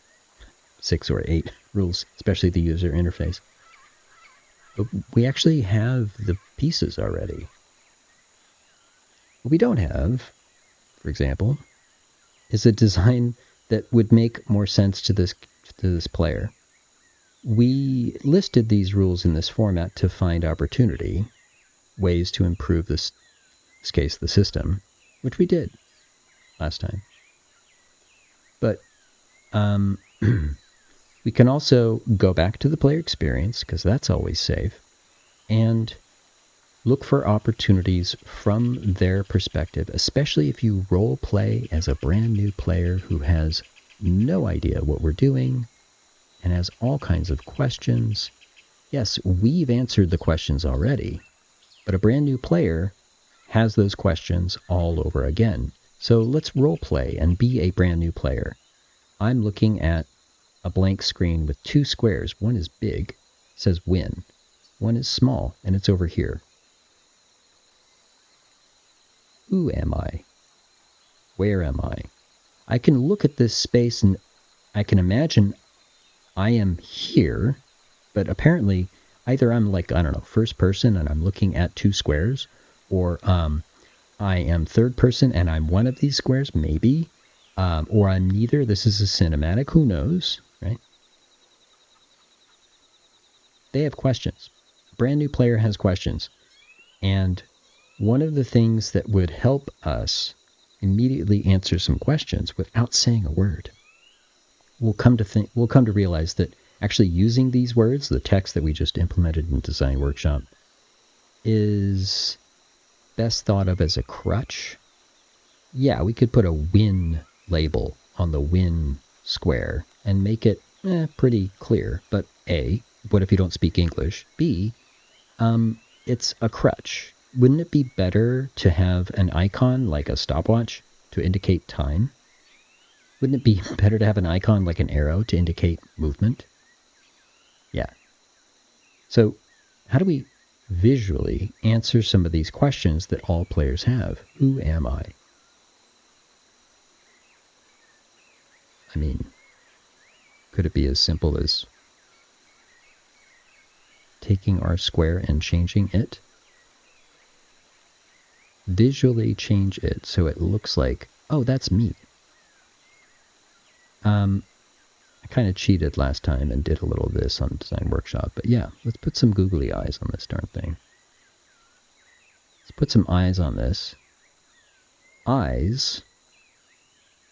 [SPEAKER 1] 6 or 8 rules, especially the user interface. But we actually have the pieces already. What we don't have, for example, is a design that would make more sense to this player. We listed these rules in this format to find opportunity, ways to improve this case, the system, which we did last time. But we can also go back to the player experience, because that's always safe, and look for opportunities from their perspective, especially if you role play as a brand new player who has no idea what we're doing and has all kinds of questions. Yes, we've answered the questions already, but a brand new player has those questions all over again. So let's role play and be a brand new player. I'm looking at a blank screen with 2 squares. One is big, says win. One is small, and it's over here. Who am I? Where am I? I can look at this space and I can imagine I am here, but apparently either I'm like, I don't know, first person and I'm looking at 2 squares, or I am third person and I'm one of these squares, maybe, or I'm neither. This is a cinematic, who knows, right? They have questions. A brand new player has questions. And one of the things that would help us immediately answer some questions without saying a word, we'll come to realize that actually using these words, the text that we just implemented in Design Workshop, is best thought of as a crutch. Yeah, we could put a win label on the win square and make it pretty clear. But A, what if you don't speak English? B, it's a crutch. Wouldn't it be better to have an icon like a stopwatch to indicate time? Wouldn't it be better to have an icon like an arrow to indicate movement? Yeah. So how do we visually answer some of these questions that all players have? Who am I? I mean, could it be as simple as taking our square and changing it. Visually change it so it looks like, oh, that's me. I kind of cheated last time and did a little of this on Design Workshop, but yeah, let's put some googly eyes on this darn thing. Let's put some eyes on this. Eyes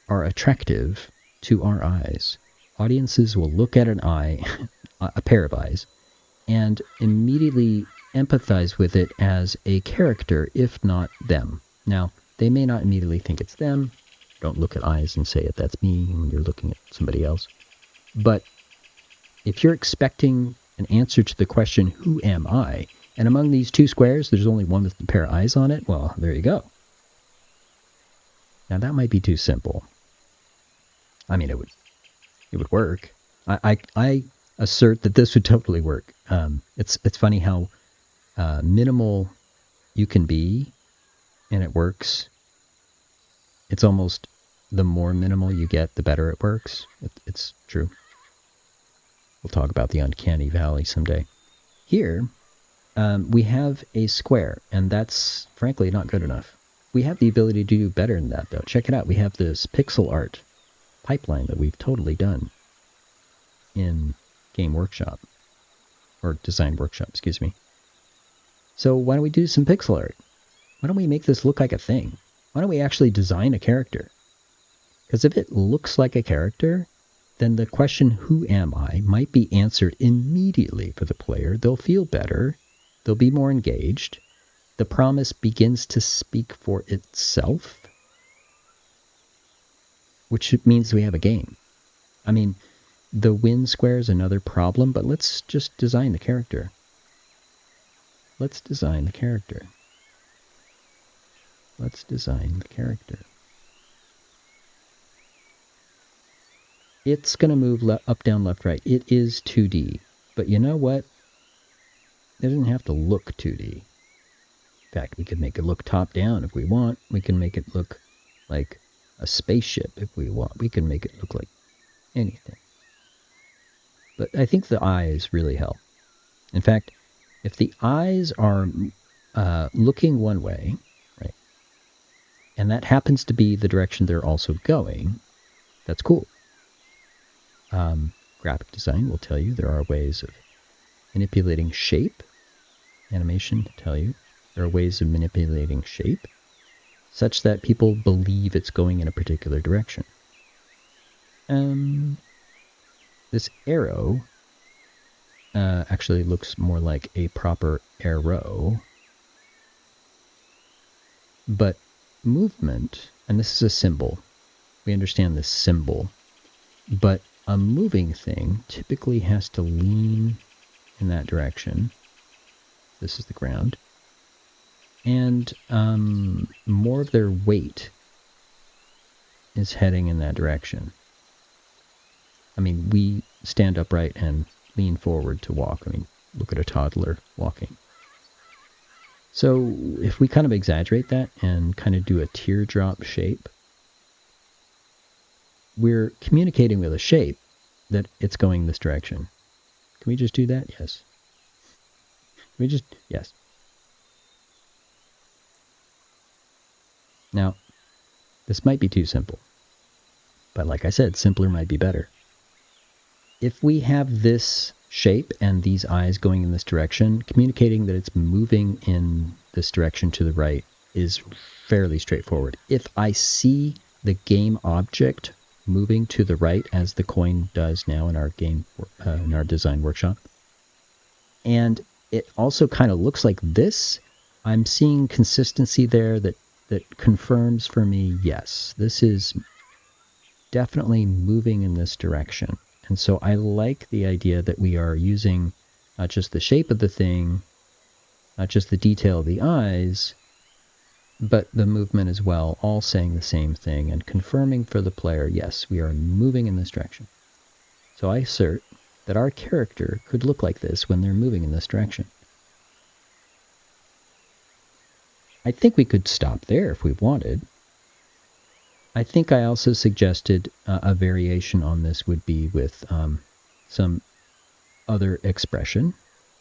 [SPEAKER 1] are attractive to our eyes. Audiences will look at an eye, a pair of eyes, and immediately empathize with it as a character, if not them. Now, they may not immediately think it's them. Don't look at eyes and say, that's me when you're looking at somebody else. But if you're expecting an answer to the question, who am I? And among these two squares, there's only one with a pair of eyes on it. Well, there you go. Now, that might be too simple. I mean, it would work. I assert that this would totally work. It's funny how minimal you can be, and it works. It's almost the more minimal you get, the better it works. It's true. We'll talk about the uncanny valley someday. Here, we have a square, and that's frankly not good enough. We have the ability to do better than that, though. Check it out. We have this pixel art pipeline that we've totally done in Game Workshop, or Design Workshop, excuse me. So why don't we do some pixel art? Why don't we make this look like a thing? Why don't we actually design a character? Because if it looks like a character, then the question, who am I, might be answered immediately for the player. They'll feel better. They'll be more engaged. The promise begins to speak for itself, which means we have a game. I mean, the win square is another problem, but let's just design the character. Let's design the character. Let's design the character. It's going to move up, down, left, right. It is 2D. But you know what? It doesn't have to look 2D. In fact, we could make it look top down if we want. We can make it look like a spaceship if we want. We can make it look like anything. But I think the eyes really help. In fact, if the eyes are looking one way, right, and that happens to be the direction they're also going, that's cool. Graphic design will tell you there are ways of manipulating shape. Animation will tell you there are ways of manipulating shape such that people believe it's going in a particular direction. This arrow actually looks more like a proper arrow. But movement, and this is a symbol. We understand this symbol. But a moving thing typically has to lean in that direction. This is the ground. And more of their weight is heading in that direction. I mean, we stand upright and lean forward to walk. I mean, look at a toddler walking. So if we kind of exaggerate that and kind of do a teardrop shape, we're communicating with a shape that it's going this direction. Can we just do that? Yes. Can we just, yes. Now, this might be too simple. But like I said, simpler might be better. If we have this shape and these eyes going in this direction, communicating that it's moving in this direction to the right is fairly straightforward. If I see the game object moving to the right, as the coin does now in our game, in our design workshop, and it also kind of looks like this, I'm seeing consistency there that confirms for me, yes, this is definitely moving in this direction. And so I like the idea that we are using not just the shape of the thing, not just the detail of the eyes, but the movement as well, all saying the same thing and confirming for the player, yes, we are moving in this direction. So I assert that our character could look like this when they're moving in this direction. I think we could stop there if we wanted. I think I also suggested a variation on this would be with some other expression.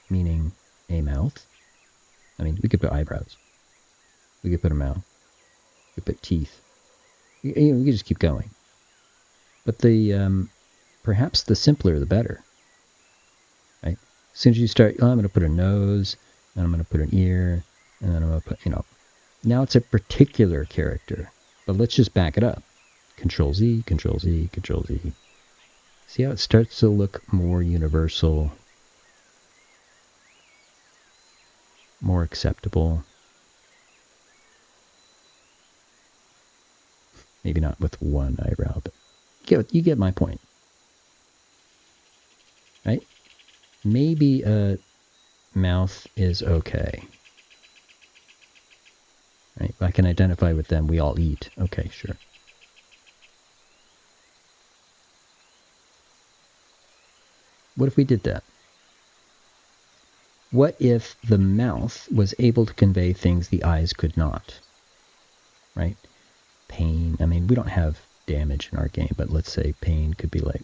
[SPEAKER 1] meaning a mouth. I mean, we could put eyebrows. We could put a mouth. We could put teeth. We could just keep going. But the perhaps the simpler the better. Right? As soon as you start, I'm going to put a nose, and I'm going to put an ear, and then I'm going to put, now it's a particular character. But let's just back it up. Control Z, Control Z, Control Z. See how it starts to look more universal, more acceptable. Maybe not with one eyebrow, but you get my point. Right? Maybe a mouth is okay. Right? I can identify with them. We all eat. Okay, sure. What if we did that? What if the mouth was able to convey things the eyes could not? Right? Pain. I mean, we don't have damage in our game, but let's say pain could be like,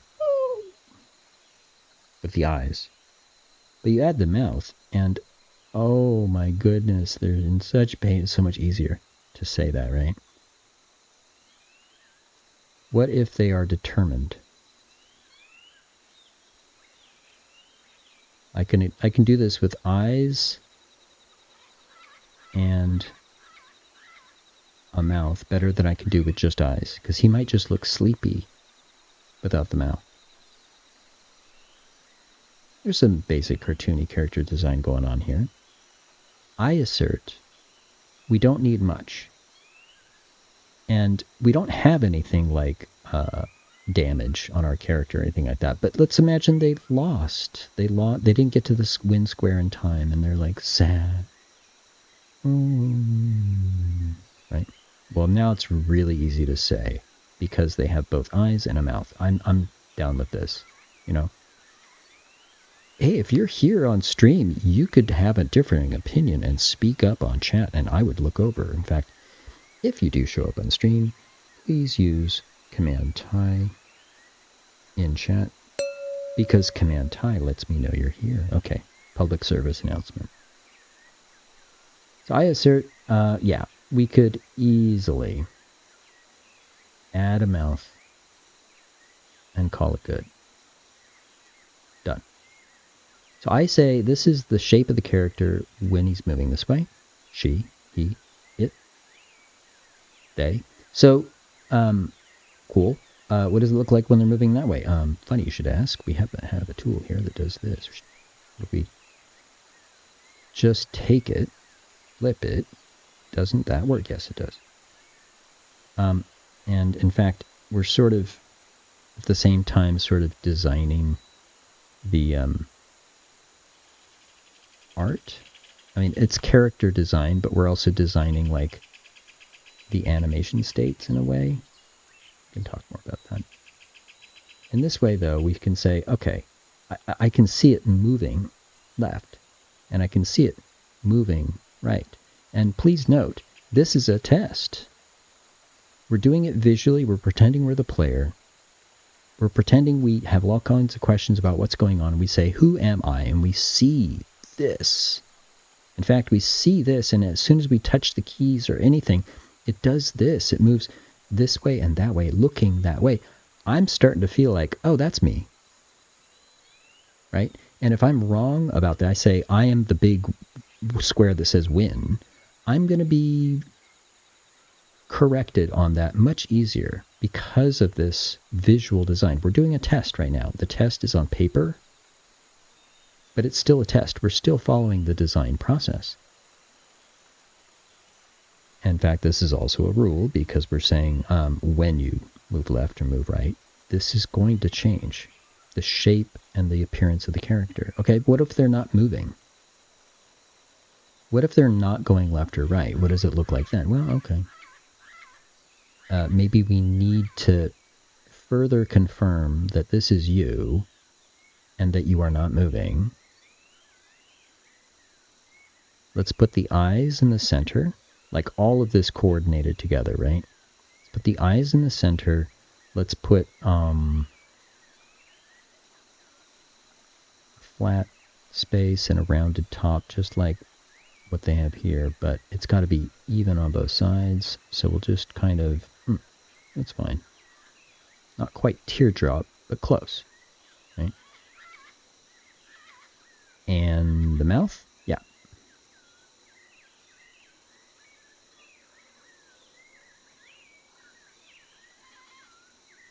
[SPEAKER 1] with the eyes. But you add the mouth, and oh my goodness, they're in such pain. It's so much easier to say that, right? What if they are determined? I can do this with eyes and a mouth better than I can do with just eyes, because he might just look sleepy without the mouth. There's some basic cartoony character design going on here. I assert we don't need much. And we don't have anything like damage on our character or anything like that. But let's imagine they lost. They didn't get to the win square in time, and they're like sad. Right? Well, now it's really easy to say because they have both eyes and a mouth. I'm down with this. Hey, if you're here on stream, you could have a differing opinion and speak up on chat, and I would look over. In fact, if you do show up on stream, please use Command Ty in chat, because Command Ty lets me know you're here. Okay, public service announcement. So I assert, yeah, we could easily add a mouth and call it good. Done. So I say this is the shape of the character when he's moving this way. She, he, it, they. So, cool. What does it look like when they're moving that way? Funny you should ask. We have a tool here that does this. If we just take it, flip it, doesn't that work? Yes, it does. And in fact, we're sort of at the same time sort of designing the art. I mean, it's character design, but we're also designing like the animation states in a way. We can talk more about that. In this way, though, we can say, okay, I can see it moving left, and I can see it moving right. And please note, this is a test. We're doing it visually. We're pretending we're the player. We're pretending we have all kinds of questions about what's going on. We say, who am I? And we see this. In fact, we see this, and as soon as we touch the keys or anything, it does this. It moves this way and that way, looking that way. I'm starting to feel like, oh, that's me. Right? And if I'm wrong about that, I say, I am the big square that says win. I'm going to be corrected on that much easier because of this visual design. We're doing a test right now. The test is on paper, but it's still a test. We're still following the design process. In fact, this is also a rule because we're saying when you move left or move right, this is going to change the shape and the appearance of the character. Okay, what if they're not moving? What if they're not going left or right? What does it look like then? Well, okay. Maybe we need to further confirm that this is you and that you are not moving. Let's put the eyes in the center, like all of this coordinated together, right? Let's put the eyes in the center. Let's put flat space and a rounded top, just like what they have here, but it's got to be even on both sides. So we'll just kind of, that's fine. Not quite teardrop, but close, right? And the mouth, yeah.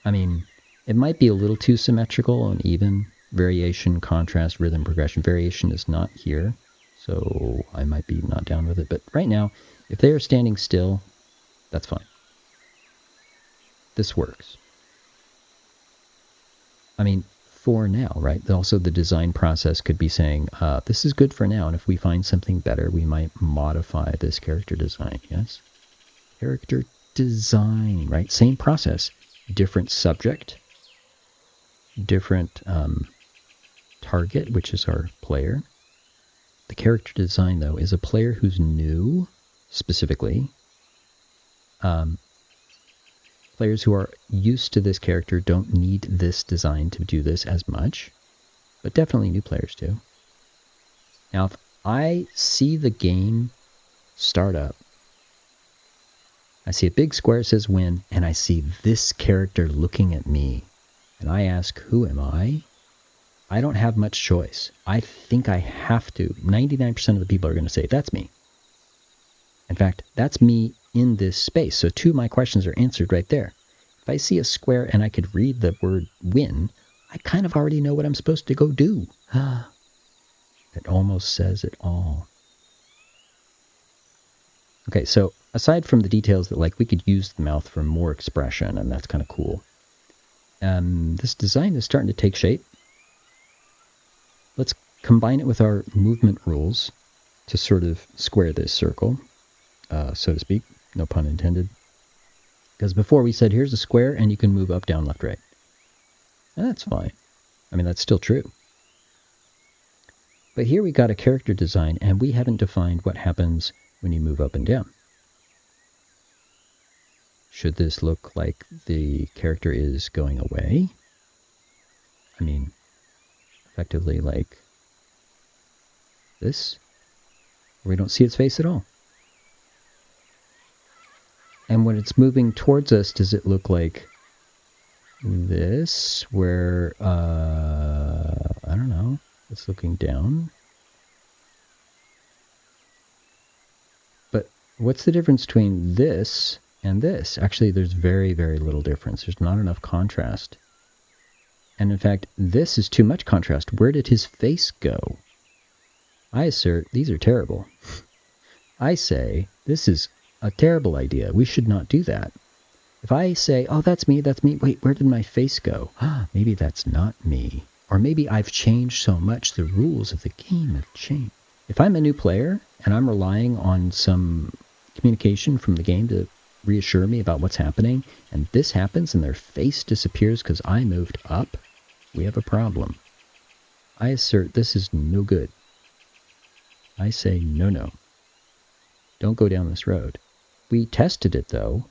[SPEAKER 1] I mean, it might be a little too symmetrical and even. Variation, contrast, rhythm, progression. Variation is not here, so I might be not down with it. But right now, if they are standing still, that's fine. This works. I mean, for now, right? Also, the design process could be saying, this is good for now, and if we find something better, we might modify this character design, yes? Character design, right? Same process. Different subject, different target, which is our player. The character design, though, is a player who's new, specifically. Players who are used to this character don't need this design to do this as much, but definitely new players do. Now, if I see the game start up, I see a big square that says win, and I see this character looking at me, and I ask, who am I? I don't have much choice. I think I have to. 99% of the people are going to say, that's me. In fact, that's me in this space. So 2 of my questions are answered right there. If I see a square and I could read the word win, I kind of already know what I'm supposed to go do. It almost says it all. Okay, so aside from the details that, like, we could use the mouth for more expression, and that's kind of cool. This design is starting to take shape. Let's combine it with our movement rules to sort of square this circle, so to speak. No pun intended. Because before we said, here's a square, and you can move up, down, left, right. And that's fine. I mean, that's still true. But here we got a character design, and we haven't defined what happens when you move up and down. Should this look like the character is going away? I mean, effectively like this. We don't see its face at all. And when it's moving towards us, does it look like this, where, I don't know, it's looking down? But what's the difference between this and this? Actually, there's very, very little difference. There's not enough contrast. And in fact, this is too much contrast. Where did his face go? I assert these are terrible. I say this is a terrible idea. We should not do that. If I say, oh, that's me, wait, where did my face go? Maybe that's not me. Or maybe I've changed so much, the rules of the game have changed. If I'm a new player and I'm relying on some communication from the game to reassure me about what's happening, and this happens and their face disappears because I moved up, we have a problem. I assert this is no good. I say no. Don't go down this road. We tested it, though.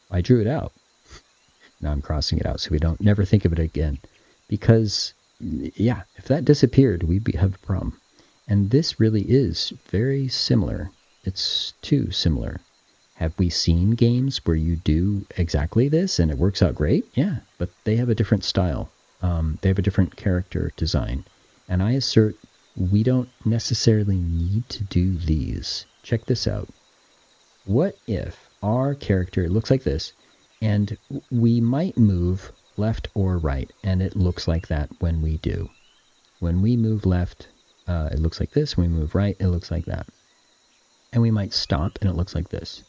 [SPEAKER 1] I drew it out. Now I'm crossing it out so we don't never think of it again. Because, yeah, if that disappeared, we'd have a problem. And this really is very similar. It's too similar. Have we seen games where you do exactly this and it works out great? Yeah, but they have a different style. They have a different character design. And I assert we don't necessarily need to do these. Check this out. What if our character looks like this, and we might move left or right, and it looks like that when we do. When we move left, it looks like this. When we move right, it looks like that. And we might stop, and it looks like this.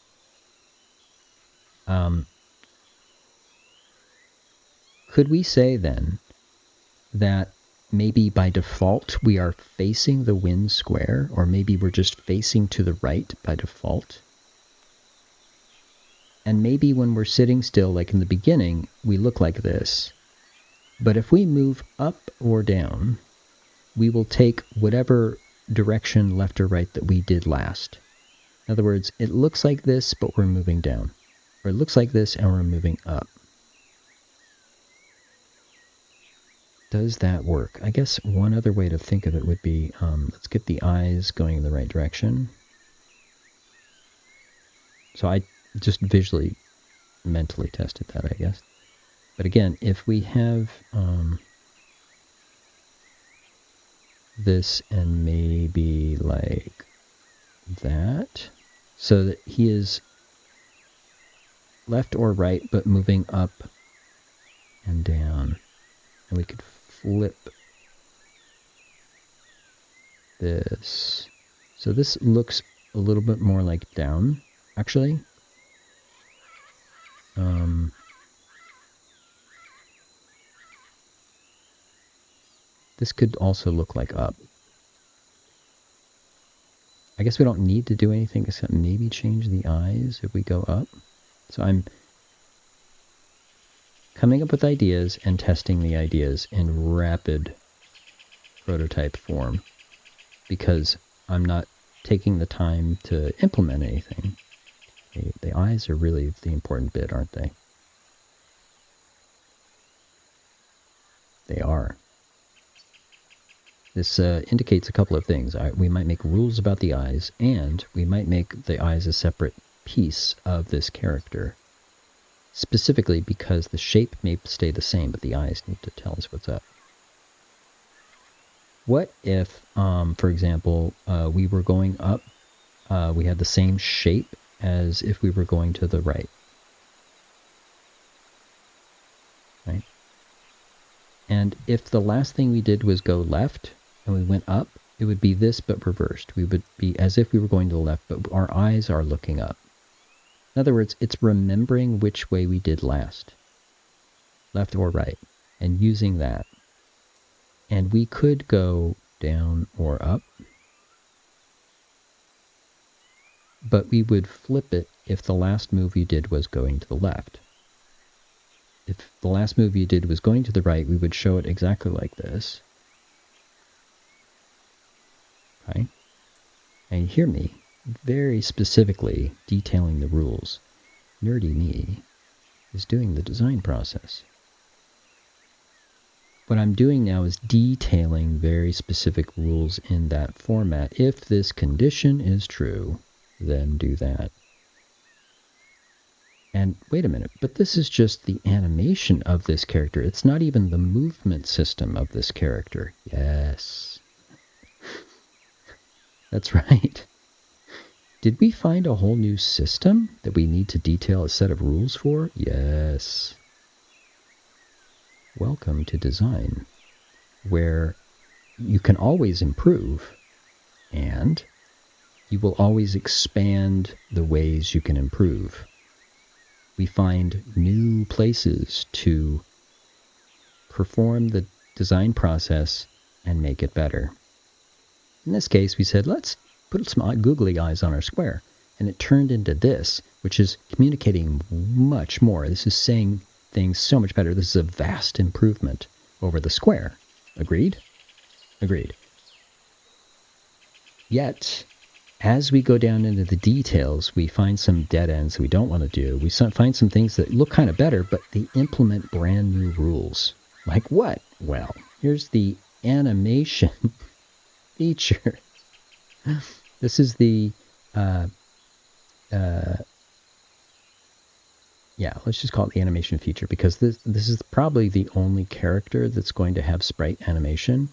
[SPEAKER 1] Could we say then that maybe by default we are facing the win square, or maybe we're just facing to the right by default? And maybe when we're sitting still, like in the beginning, we look like this. But if we move up or down, we will take whatever direction, left or right, that we did last. In other words, it looks like this, but we're moving down. Or it looks like this, and we're moving up. Does that work? I guess one other way to think of it would be, let's get the eyes going in the right direction. So I just visually, mentally tested that, I guess. But again, if we have this and maybe like that, so that he is left or right, but moving up and down. And we could flip this. So this looks a little bit more like down, actually. This could also look like up. I guess we don't need to do anything except maybe change the eyes if we go up. So I'm coming up with ideas and testing the ideas in rapid prototype form because I'm not taking the time to implement anything. The eyes are really the important bit, aren't they? They are. This indicates a couple of things. We might make rules about the eyes, and we might make the eyes a separate piece of this character. Specifically because the shape may stay the same, but the eyes need to tell us what's up. What if, for example, we were going up, we had the same shape as if we were going to the right? Right? And if the last thing we did was go left, and we went up, it would be this but reversed. We would be as if we were going to the left, but our eyes are looking up. In other words, it's remembering which way we did last, left or right, and using that. And we could go down or up, but we would flip it if the last move you did was going to the left. If the last move you did was going to the right, we would show it exactly like this. Okay? And you hear me very specifically detailing the rules. Nerdy me is doing the design process. What I'm doing now is detailing very specific rules in that format. If this condition is true, then do that. And wait a minute, but this is just the animation of this character. It's not even the movement system of this character. Yes. That's right. Did we find a whole new system that we need to detail a set of rules for? Yes. Welcome to design, where you can always improve, and you will always expand the ways you can improve. We find new places to perform the design process and make it better. In this case, we said, let's put some googly eyes on our square. And it turned into this, which is communicating much more. This is saying things so much better. This is a vast improvement over the square. Agreed? Agreed. Yet, as we go down into the details, we find some dead ends we don't want to do. We find some things that look kind of better, but they implement brand new rules. Like what? Well, here's the animation feature. This is the, yeah, let's just call it the animation feature, because this is probably the only character that's going to have sprite animation.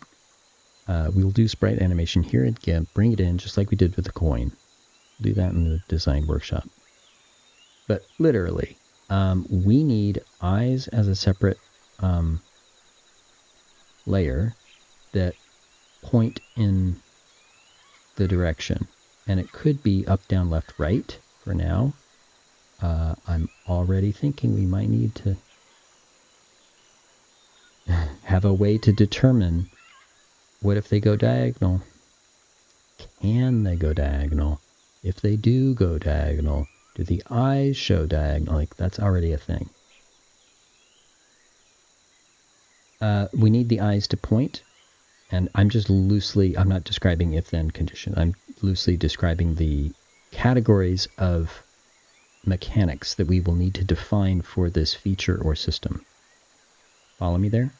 [SPEAKER 1] We'll do sprite animation here again, bring it in just like we did with the coin. Do that in the design workshop. But literally, we need eyes as a separate layer that point in the direction. And it could be up, down, left, right for now. I'm already thinking we might need to have a way to determine what if they go diagonal. Can they go diagonal? If they do go diagonal, do the eyes show diagonal? Like, that's already a thing. We need the eyes to point, and I'm just loosely, I'm not describing if-then condition. I'm loosely describing the categories of mechanics that we will need to define for this feature or system. Follow me there?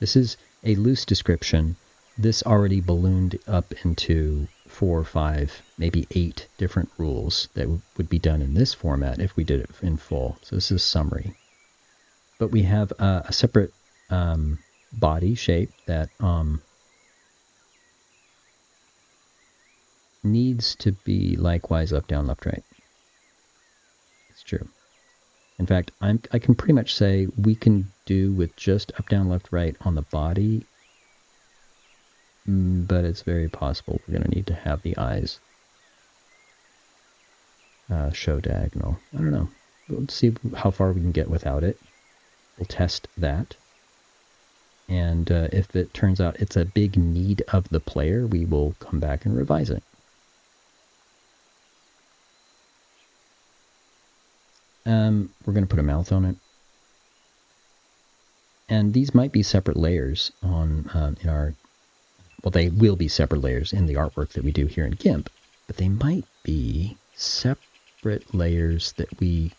[SPEAKER 1] This is a loose description. This already ballooned up into 4 or 5, maybe 8 different rules that would be done in this format if we did it in full. So this is a summary. But we have a separate body shape that needs to be likewise up, down, left, right. It's true. In fact, I can pretty much say we can do with just up, down, left, right on the body, but it's very possible we're going to need to have the eyes show diagonal. I don't know. We'll see how far we can get without it. We'll test that. And if it turns out it's a big need of the player, we will come back and revise it. We're going to put a mouth on it. And these might be separate layers on in our... Well, they will be separate layers in the artwork that we do here in GIMP, but they might be separate layers that we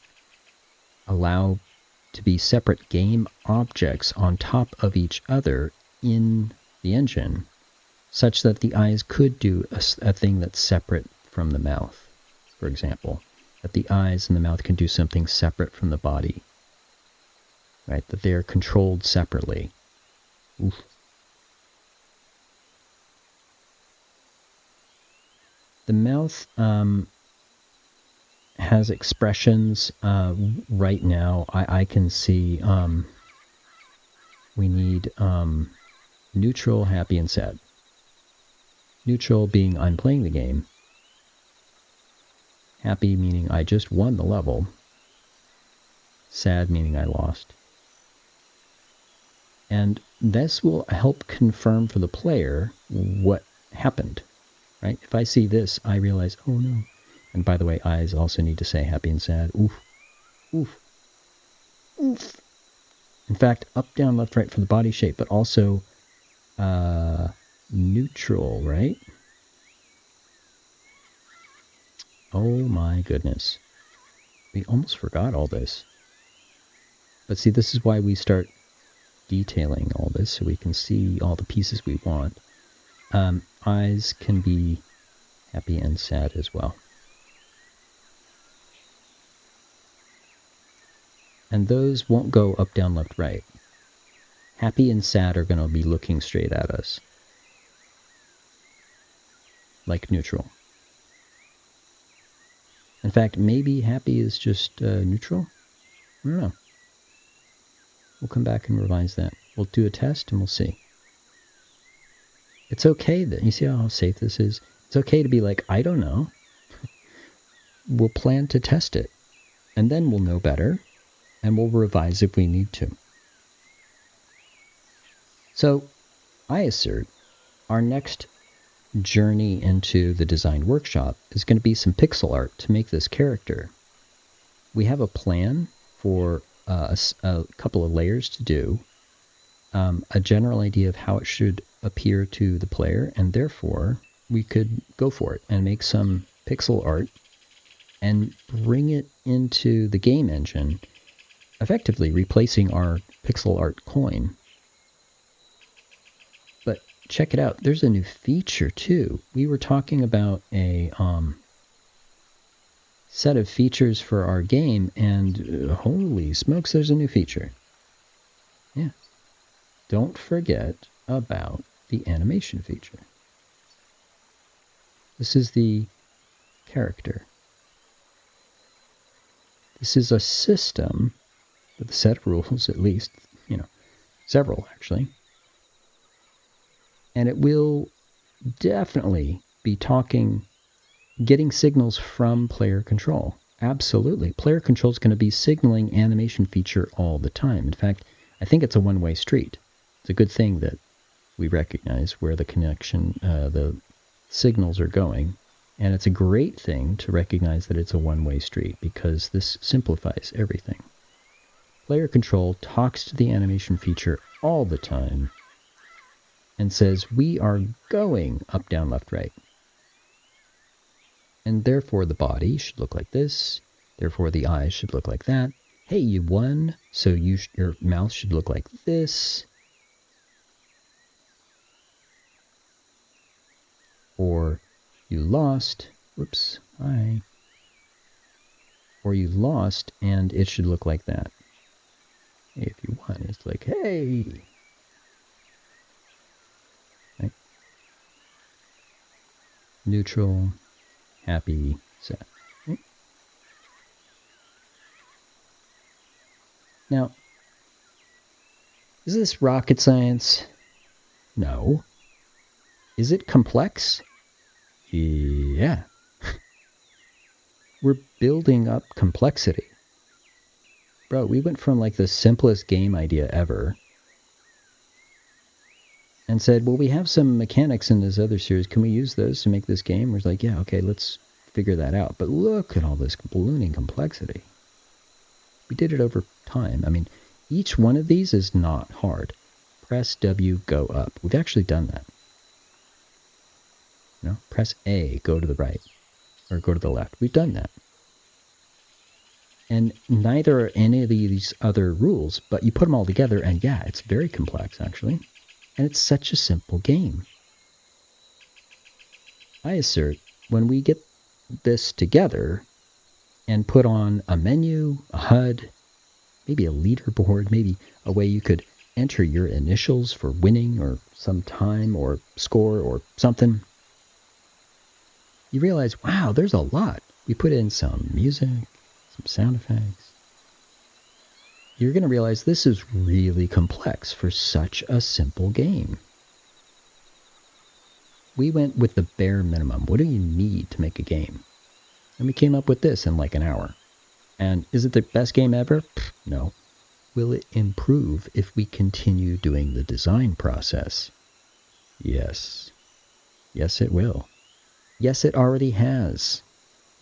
[SPEAKER 1] allow to be separate game objects on top of each other in the engine, such that the eyes could do a thing that's separate from the mouth, for example. That the eyes and the mouth can do something separate from the body, right? That they are controlled separately. Oof. The mouth has expressions right now. I can see we need neutral, happy, and sad. Neutral being I'm playing the game. Happy meaning I just won the level. Sad meaning I lost. And this will help confirm for the player what happened, right? If I see this, I realize, oh no. And by the way, eyes also need to say happy and sad. Oof. Oof. Oof. In fact, up, down, left, right for the body shape, but also neutral, right? Oh my goodness. We almost forgot all this. But see, this is why we start detailing all this, so we can see all the pieces we want. Eyes can be happy and sad as well. And those won't go up, down, left, right. Happy and sad are going to be looking straight at us. Like neutral. In fact, maybe happy is just neutral? I don't know. We'll come back and revise that. We'll do a test and we'll see. It's okay that, you see how safe this is? It's okay to be like, I don't know. We'll plan to test it. And then we'll know better. And we'll revise if we need to. So, I assert our next journey into the design workshop is going to be some pixel art to make this character. We have a plan for a couple of layers to do, a general idea of how it should appear to the player, and therefore we could go for it and make some pixel art and bring it into the game engine, effectively replacing our pixel art coin. But check it out, there's a new feature too. We were talking about a set of features for our game, and holy smokes, there's a new feature. Yeah. Don't forget about the animation feature. This is the character. This is a system with a set of rules, at least, several actually. And it will definitely be getting signals from player control. Absolutely. Player control is going to be signaling animation feature all the time. In fact, I think it's a one-way street. It's a good thing that we recognize where the connection, the signals are going. And it's a great thing to recognize that it's a one-way street because this simplifies everything. Player control talks to the animation feature all the time and says, we are going up, down, left, right. And therefore the body should look like this. Therefore the eyes should look like that. Hey, you won, so your mouth should look like this. or you lost, whoops, hi, or you lost and it should look like that. Hey, if you won, it's like, hey. Right? Neutral, happy, sad. Right? Now, is this rocket science? No. Is it complex? Yeah. We're building up complexity. Bro, we went from like the simplest game idea ever and said, well, we have some mechanics in this other series. Can we use those to make this game? We're like, yeah, okay, let's figure that out. But look at all this ballooning complexity. We did it over time. I mean, each one of these is not hard. Press W, go up. We've actually done that. You know, press A, go to the right, or go to the left. We've done that. And neither are any of these other rules, but you put them all together, and yeah, it's very complex, actually. And it's such a simple game. I assert, when we get this together and put on a menu, a HUD, maybe a leaderboard, maybe a way you could enter your initials for winning or some time or score or something, you realize, wow, there's a lot. We put in some music, some sound effects. You're going to realize this is really complex for such a simple game. We went with the bare minimum. What do you need to make a game? And we came up with this in like an hour. And is it the best game ever? No. Will it improve if we continue doing the design process? Yes. Yes, it will. Yes, it already has.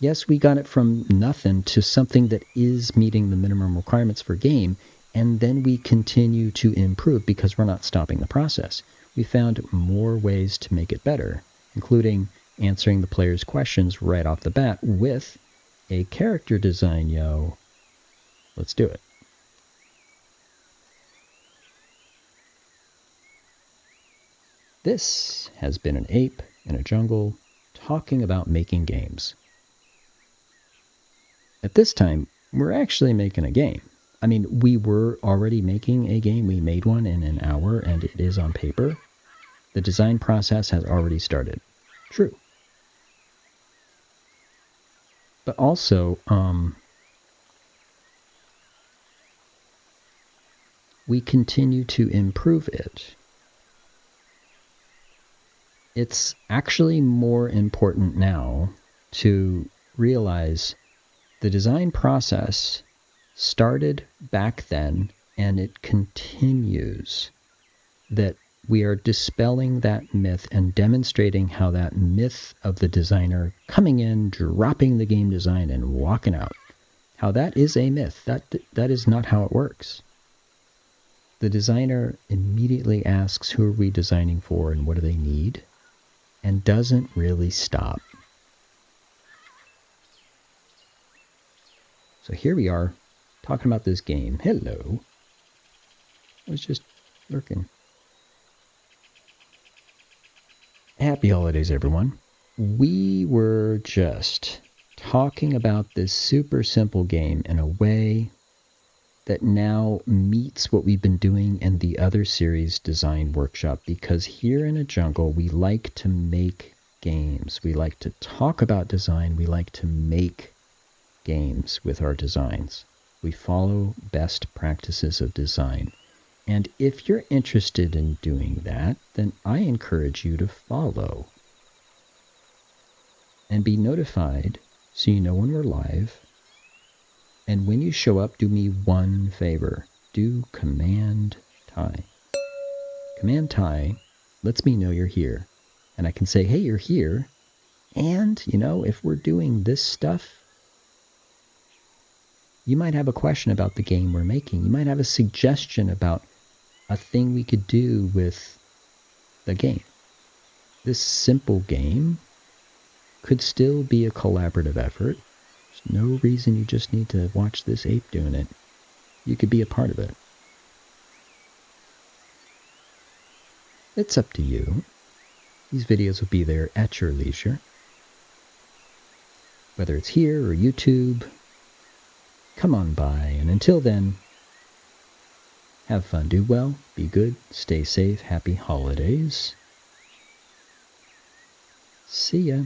[SPEAKER 1] Yes, we got it from nothing to something that is meeting the minimum requirements for game, and then we continue to improve because we're not stopping the process. We found more ways to make it better, including answering the player's questions right off the bat with a character design, yo. Let's do it. This has been an ape in a jungle talking about making games. At this time, we're actually making a game. I mean, we were already making a game. We made one in an hour, and it is on paper. The design process has already started. True. But also, we continue to improve it. It's actually more important now to realize the design process started back then, and it continues. That we are dispelling that myth and demonstrating how that myth of the designer coming in, dropping the game design, and walking out, how that is a myth. That is not how it works. The designer immediately asks, who are we designing for and what do they need? And doesn't really stop. So here we are, talking about this game. Hello. I was just lurking. Happy holidays, everyone. We were just talking about this super simple game in a way that now meets what we've been doing in the other series design workshop, because here in a jungle, we like to make games. We like to talk about design. We like to make games with our designs. We follow best practices of design. And if you're interested in doing that, then I encourage you to follow and be notified so you know when we're live. And when you show up, do me one favor. Do Command Tie. Command Tie lets me know you're here. And I can say, hey, you're here. And, you know, if we're doing this stuff, you might have a question about the game we're making. You might have a suggestion about a thing we could do with the game. This simple game could still be a collaborative effort. There's no reason you just need to watch this ape doing it. You could be a part of it. It's up to you. These videos will be there at your leisure. Whether it's here or YouTube, come on by. And until then, have fun, do well, be good, stay safe, happy holidays. See ya.